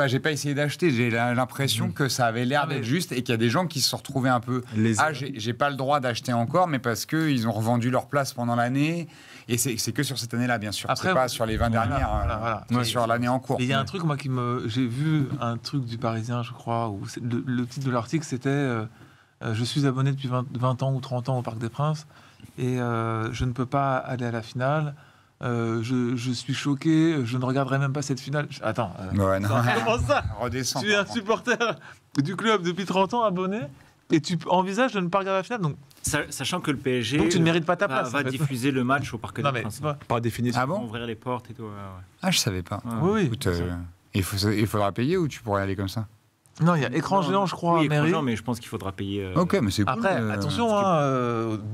j'ai pas essayé d'acheter. J'ai l'impression que ça avait l'air d'être juste et qu'il y a des gens qui se sont retrouvés un peu. Les- Ah, j'ai pas le droit d'acheter encore, mais parce que ils ont revendu leur place pendant l'année. Et c'est que sur cette année-là, bien sûr. Après, C'est pas sur les 20 dernières. voilà. C'est Ouais. sur l'année en cours. Et il y a un truc, moi, j'ai vu un truc du Parisien, je crois, où le titre de l'article, c'était je suis abonné depuis 20 ans ou 30 ans au Parc des Princes et je ne peux pas aller à la finale. Je suis choqué, je ne regarderai même pas cette finale. Attends. Ouais, non. Comment ça? Redescends. Tu es un supporter du club depuis 30 ans, abonné, et tu envisages de ne pas regarder la finale. Donc Sachant que le PSG tu ne mérites pas ta place. va en fait. diffuser le match au Parc des Non, mais Princes. c'est pas- Par définition. Ah bon? Ouvrir les portes et tout. Ouais. Ah, je savais pas. Ouais. Oui, oui. Écoute, il faudra payer ou tu pourrais aller comme ça? Non, il y a écran Non, géant, je crois, Oui, à écran mairie. géant, mais je pense qu'il faudra payer. Ok, mais c'est cool. Après, attention,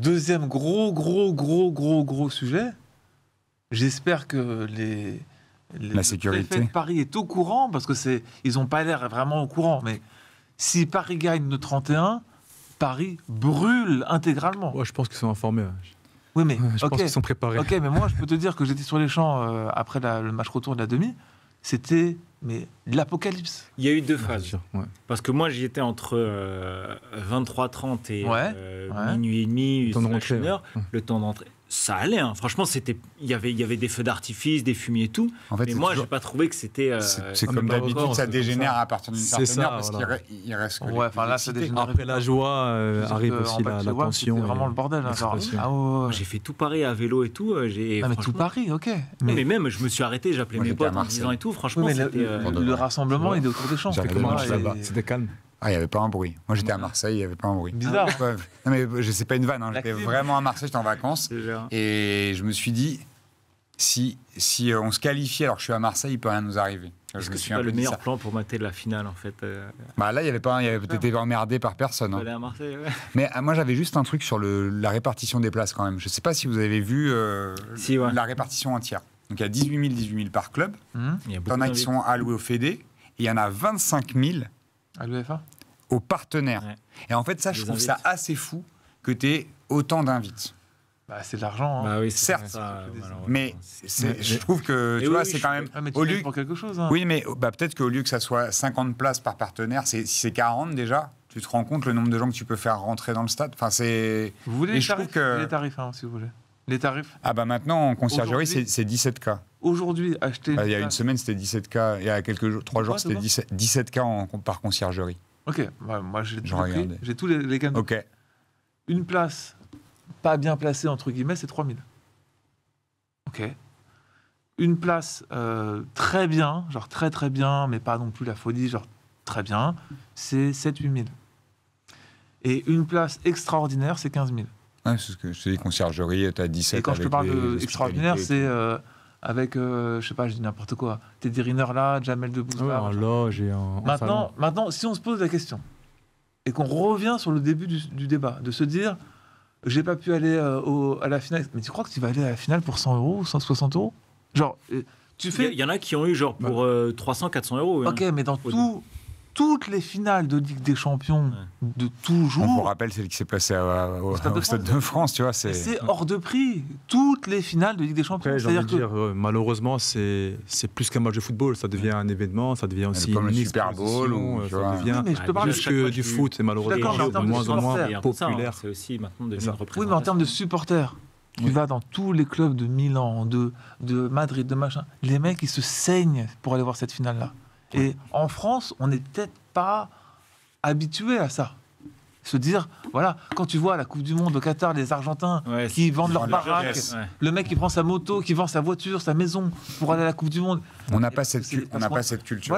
deuxième gros sujet. J'espère que La sécurité. le préfet de Paris est au courant, parce que ils n'ont pas l'air vraiment au courant. Mais si Paris gagne le 31, Paris brûle intégralement. Ouais, je pense qu'ils sont informés. Ouais. Oui, mais Je pense qu'ils sont préparés. ok, mais moi, je peux te dire que j'étais sur les champs après le match retour de la demi. C'était mais l'apocalypse. Il y a eu deux Bien phases. sûr, ouais. Parce que moi, j'y étais entre 23h30 et Ouais, minuit et demi, Le temps de slash rentrer, une heure. ouais. Le temps d'entrer. Ça allait, hein. Franchement, il y avait des feux d'artifice, des fumiers et tout. En fait, Mais c'est moi, toujours- j'ai pas trouvé que c'était. c'est Ah, comme mais d'habitude, malheureusement, ça c'est comme dégénère ça. à partir d'une C'est certaine ça, heure parce voilà. qu'il reste que les Ouais, plus enfin là, ça excités. dégénère. Après la joie arrive En aussi bac la to work, tension. c'était vraiment et le bordel. Hein, genre, l'excitation. ah ouais, ouais. J'ai fait tout Paris à vélo et tout. J'ai, Ah, mais tout franchement- Paris, ok. Mais même, je me suis arrêté, j'appelais Moi, mes j'étais à potes en Marseille. disant et tout. Franchement, Oui, mais c'était. le rassemblement, il est autour des champs. J'avais Quelque le part, match et- là-bas. C'était calme. Ah, il n'y avait pas un bruit. Moi, j'étais à Marseille, il n'y avait pas un bruit. Bizarre. Ouais. Non, mais je sais pas une vanne. Hein. La J'étais clim. vraiment à Marseille, j'étais en vacances. Et je me suis dit, si on se qualifie alors que je suis à Marseille, il peut rien nous arriver. Est-ce Je que me c'est suis un pas peu le dit meilleur ça. plan pour mater la finale en fait Bah là, il y avait pas, t'étais emmerdé par personne. Hein. Aller à Marseille, ouais. Mais moi, j'avais juste un truc sur la répartition des places quand même. Je sais pas si vous avez vu Si, ouais. la répartition entière. Donc il y a 18 000 par club. Hum, Il y a beaucoup T'en as qui d'invités. sont alloués au Fédé. Et il y en a 25 000 À l'UEFA. aux partenaires. Ouais. Et en fait, ça, je Les trouve ça invites. assez fou que tu aies autant d'invites. Bah, c'est de l'argent. Hein. Bah oui, c'est Certes. ça, malheureusement. Mais je trouve que, Et tu oui, vois, oui, c'est je quand suis même... Ah, mais tu au payes lieu... pour quelque chose. Hein. Oui, mais peut-être qu'au lieu que ça soit 50 places par partenaire, si c'est 40 déjà, tu te rends compte le nombre de gens que tu peux faire rentrer dans le stade. Enfin, c'est... Vous voulez Et les je trouve tarifs que- Les tarifs, hein, si vous voulez. Les tarifs. Ah bah maintenant, en conciergerie, Aujourd'hui- c'est 17K. Aujourd'hui, acheter. Il y a une semaine, c'était 17K. Il y a quelques jours, 3 jours, Ouais, c'était c'est 17K par conciergerie. Ok, ouais, moi j'ai Je tous les prix, regardais. j'ai tous les gammes. Ok. Une place pas bien placée, entre guillemets, c'est 3000. Ok. Une place très bien, genre très très bien, mais pas non plus la folie, genre très bien, c'est 7-8 000. Et une place extraordinaire, c'est 15 000. Ouais, c'est ce que je te dis, conciergerie, tu as 17. Et quand je te avec parle les d'extraordinaire, hospitalités et c'est avec, je sais pas, je dis n'importe quoi, Teddy Riner là, Jamel Debbouze Ouais, là. en machin. loge et en salon. Maintenant, si on se pose la question et qu'on revient sur le début du débat, de se dire, j'ai pas pu aller à la finale, mais tu crois que tu vas aller à la finale pour 100 euros ou 160 euros? Genre, tu fais. Il y en a qui ont eu genre pour 300-400 euros. hein. Ok, mais dans Au toutes les finales de Ligue des Champions de toujours. On vous rappelle celle qui s'est passée au Stade de Stade France. de France, tu vois. C'est hors de prix. Toutes les finales de Ligue des Champions. Après, j'ai envie C'est-à-dire de que dire, malheureusement, c'est plus qu'un match de football. Ça devient un événement, ça devient aussi comme le une Super Bowl exposition, ou, tu ça vois. devient Oui, mais je te parle plus chaque que fois du tu- foot, et malheureusement, D'accord, mais en de termes de moins en moins supporters, populaire. C'est aussi maintenant devenu ça. une représentation. oui, mais en termes de supporters, tu vas dans tous les clubs de Milan, de Madrid, de machin. Les mecs, ils se saignent pour aller voir cette finale-là. Et en France, on n'est peut-être pas habitué à ça. Se dire, voilà, quand tu vois la Coupe du Monde au Qatar, les Argentins Ouais, qui vendent leur vendent baraque, leur pièces. Ouais. le mec qui prend sa moto, qui vend sa voiture, sa maison pour aller à la Coupe du Monde. On n'a pas cette, C'est on n'a parce pas qu'on- cette culture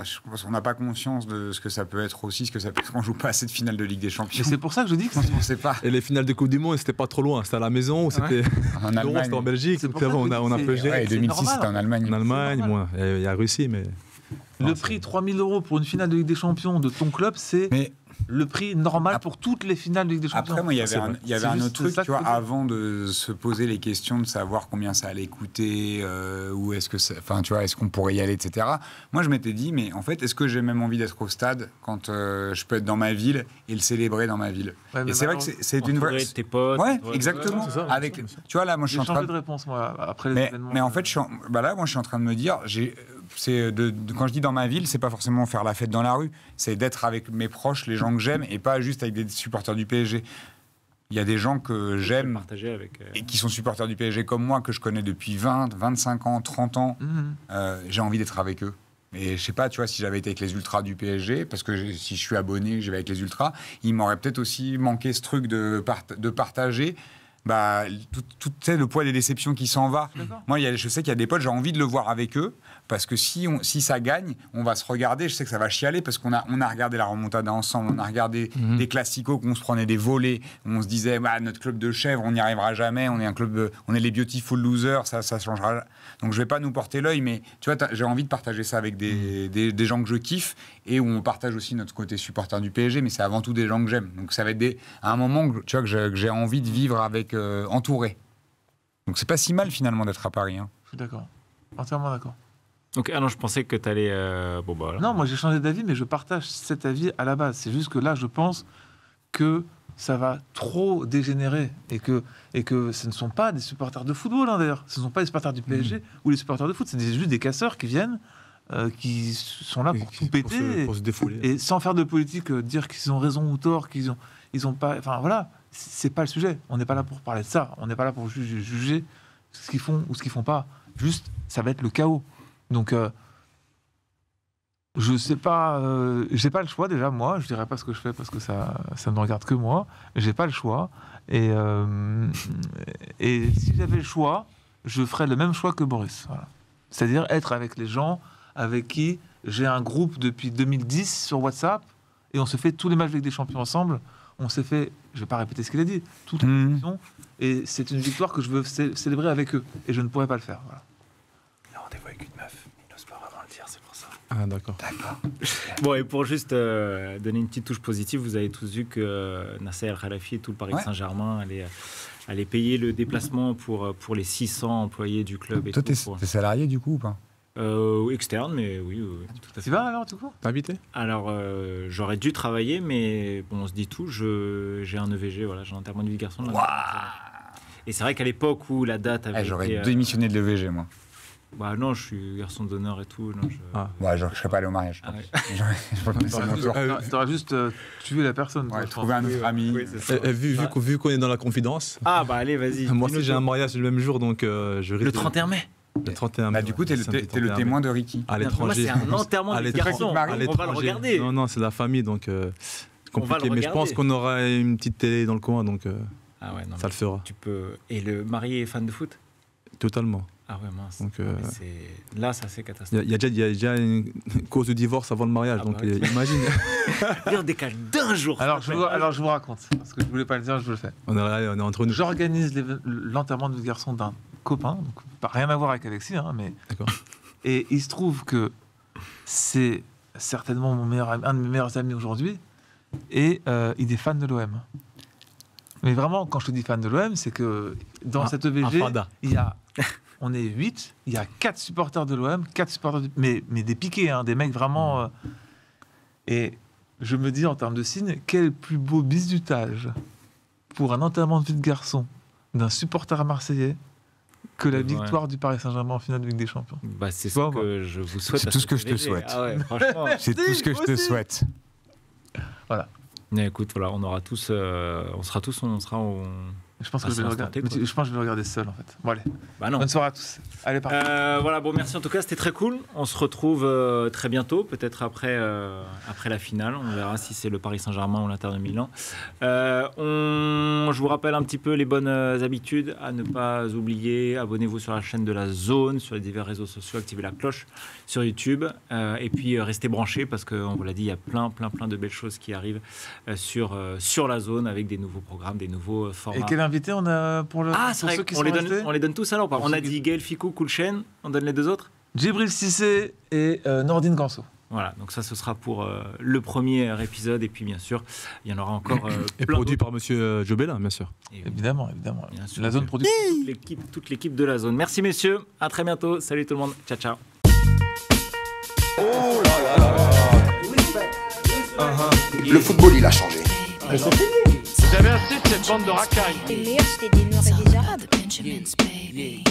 je pense qu'on n'a pas conscience de ce que ça peut être aussi, ce que ça peut être quand on joue pas à cette finale de Ligue des Mais Champions. c'est pour ça que je dis que On ne sait pas. Et les finales de Coupe du Monde, c'était pas trop loin. C'était à la maison, ou c'était En l'Euro, Allemagne. c'était en Belgique. C'est Donc, pour ça que on a un c'est- peu géré. Ouais, et c'est 2006, normal, c'était en Allemagne. En Allemagne, normal. bon, il y a Russie, mais. le prix 3000 euros pour une finale de Ligue des Champions de ton club, c'est Mais le prix normal pour toutes les finales de Ligue des Champions. après, moi, il y C'est avait vrai. il y avait C'est un juste autre truc, ça tu que vois, je veux dire. avant de se poser les questions de savoir combien ça allait coûter, ou est-ce que, enfin, tu vois, est-ce qu'on pourrait y aller, etc. Moi, je m'étais dit, mais en fait, est-ce que j'ai même envie d'être au stade quand je peux être dans ma ville et le célébrer dans ma ville? Ouais, mais Et c'est vrai que c'est une vraie. Entouré de tes potes. Ouais, entouré de- exactement. c'est ça, Avec, c'est ça. tu vois, là, moi, je suis J'ai en train changé de. de réponse, moi, après les Mais, événements. mais en fait, là, moi, je suis en train de me dire, quand je dis dans ma ville, c'est pas forcément faire la fête dans la rue, c'est d'être avec mes proches, les gens que j'aime, et pas juste avec des supporters du PSG. Il y a des gens que j'aime Partager avec. et qui sont supporters du PSG comme moi, que je connais depuis 20, 25 ans, 30 ans. Mhm. J'ai envie d'être avec eux. Et je sais pas, tu vois, si j'avais été avec les ultras du PSG, parce que si je suis abonné, je vais avec les ultras, il m'aurait peut-être aussi manqué ce truc de partager. Bah, tout tu sais, le poids des déceptions qui s'en va. D'accord. Moi, je sais qu'il y a des potes, j'ai envie de le voir avec eux, parce que si ça gagne, on va se regarder. Je sais que ça va chialer, parce qu'on a regardé la remontada ensemble, on a regardé des classicos, qu'on se prenait des volets, on se disait, bah, notre club de chèvres, on n'y arrivera jamais, on est un club, on est les beautiful losers, ça changera. Donc je vais pas nous porter l'œil, mais tu vois, j'ai envie de partager ça avec des gens que je kiffe, et où on partage aussi notre côté supporter du PSG, mais c'est avant tout des gens que j'aime. Donc ça va être à un moment tu vois, que j'ai envie de vivre avec entouré. Donc c'est pas si mal finalement d'être à Paris. Hein. Je suis d'accord. Entièrement d'accord. Donc, ah non, je pensais que tu allais. Bon, bah, voilà. Non, moi j'ai changé d'avis, mais je partage cet avis à la base. C'est juste que là, je pense que ça va trop dégénérer et que ce ne sont pas des supporters de football, hein, d'ailleurs. Ce ne sont pas les supporters du PSG ou les supporters de foot. C'est juste des casseurs qui viennent, qui sont là pour tout péter pour se défouler. et sans faire de politique, dire qu'ils ont raison ou tort, qu'ils ont pas... Enfin, voilà, c'est pas le sujet. On n'est pas là pour parler de ça. On n'est pas là pour juger ce qu'ils font ou ce qu'ils font pas. Juste, ça va être le chaos. Donc... je sais pas, j'ai pas le choix déjà, moi, je dirais pas ce que je fais parce que ça ne regarde que moi, j'ai pas le choix, et si j'avais le choix, je ferais le même choix que Boris, voilà. C'est-à-dire être avec les gens avec qui j'ai un groupe depuis 2010 sur WhatsApp, et on se fait tous les matchs avec des champions ensemble, on s'est fait, je vais pas répéter ce qu'il a dit, toute la compétition, et c'est une victoire que je veux célébrer avec eux, et je ne pourrais pas le faire, voilà. Le rendez-vous avec une meuf, il n'ose pas vraiment le dire, c'est pour ça. Ah, d'accord. Bon, et pour juste donner une petite touche positive, vous avez tous vu que Nasser El Khelaïfi et tout le Paris Saint-Germain allaient payer le déplacement pour les 600 employés du club. Et toi, tout, t'es salarié du coup ou pas? Externe, mais oui, tout à fait. Tu vas alors, tout coup? T'es invité? Alors, j'aurais dû travailler, mais bon, on se dit tout, j'ai un EVG, voilà, j'ai un enterrement de vie de garçon. Et c'est vrai qu'à l'époque où la date avait j'aurais été... démissionné de l'EVG, moi. Bah non, je suis garçon d'honneur et tout. Non, Ouais, je serais pas allé au mariage. Ah ouais. T'aurais juste tué la personne. Ouais, trouver un autre ami. Oui, c'est ça. Vu qu'on est dans la confidence, Ah bah allez, vas-y. moi aussi j'ai un mariage le même jour, donc je risque Le 31 mai. Le 31 Bah, mai. du coup, t'es le témoin de Ricky. À Moi, l'étranger. c'est un enterrement À de l'étranger. garçon. À On va le l'étranger. regarder. Non, c'est la famille, donc c'est On va compliqué. le Mais je pense regarder. qu'on aura une petite télé dans le coin, donc Ah ouais, non, ça le fera. tu peux. Et le marié est fan de foot? Totalement. Ah ouais, mince. Donc, Mais là, ça c'est catastrophique. il y a déjà une cause de divorce avant le mariage, Ah donc bah oui. imagine. Viens, on décale d'un jour. Alors je vous raconte, parce que je voulais pas le dire, je le fais. on est entre nous. J'organise l'enterrement de vie de garçon d'un copain, donc pas rien à voir avec Alexis, hein, mais... D'accord. Et il se trouve que c'est certainement un de mes meilleurs amis aujourd'hui, et il est fan de l'OM. Mais vraiment, quand je te dis fan de l'OM, c'est que dans cette EVG, on est 8, il y a 4 supporters de l'OM, 4 supporters mais des piqués, hein, des mecs vraiment... et je me dis, en termes de signes, quel plus beau bisutage pour un enterrement de vie de garçon d'un supporter marseillais que la victoire du Paris Saint-Germain en finale de Ligue des Champions. Bah, c'est Toi, ce que je vous souhaite. C'est à tout ce cette que je te EVG. souhaite. Ah ouais, franchement. C'est tout ce que je te souhaite. Mais écoute, voilà, on aura tous, on sera au... Je pense que Ah, je vais c'est le regarder. instanté, quoi. Je pense que je vais le regarder seul, en fait. Bon, allez. Bah non. Bonne soirée à tous. Allez, parti. Voilà, bon, merci en tout cas, c'était très cool. On se retrouve très bientôt, peut-être après la finale. On verra si c'est le Paris Saint-Germain ou l'Inter de Milan. Je vous rappelle un petit peu les bonnes habitudes à ne pas oublier. Abonnez-vous sur la chaîne de la Zone, sur les divers réseaux sociaux, activez la cloche sur YouTube. Et puis restez branchés parce qu'on vous l'a dit, il y a plein de belles choses qui arrivent sur la Zone avec des nouveaux programmes, des nouveaux formats. Et quel invité on a pour le Ah, pour c'est vrai ceux qui qu'on sont les restés donne, on les donne tous alors ou pas? Pour On ceux a qui- dit Gaël Ficou, Koulchen, on donne les deux autres? Djibril Cissé et Nordine Ganso. Voilà, donc ça ce sera pour le premier épisode et puis bien sûr il y en aura encore Et plein produit d'autres. par monsieur Jobella, bien sûr. Et Évidemment. bien sûr. La zone production. toute l'équipe de la Zone. Merci messieurs, à très bientôt, salut tout le monde, ciao ciao. Le football, il a changé. J'avais assez de cette bande de racailles. Le meilleur, c'était des Noirs et des Arabes. Benjamins, baby.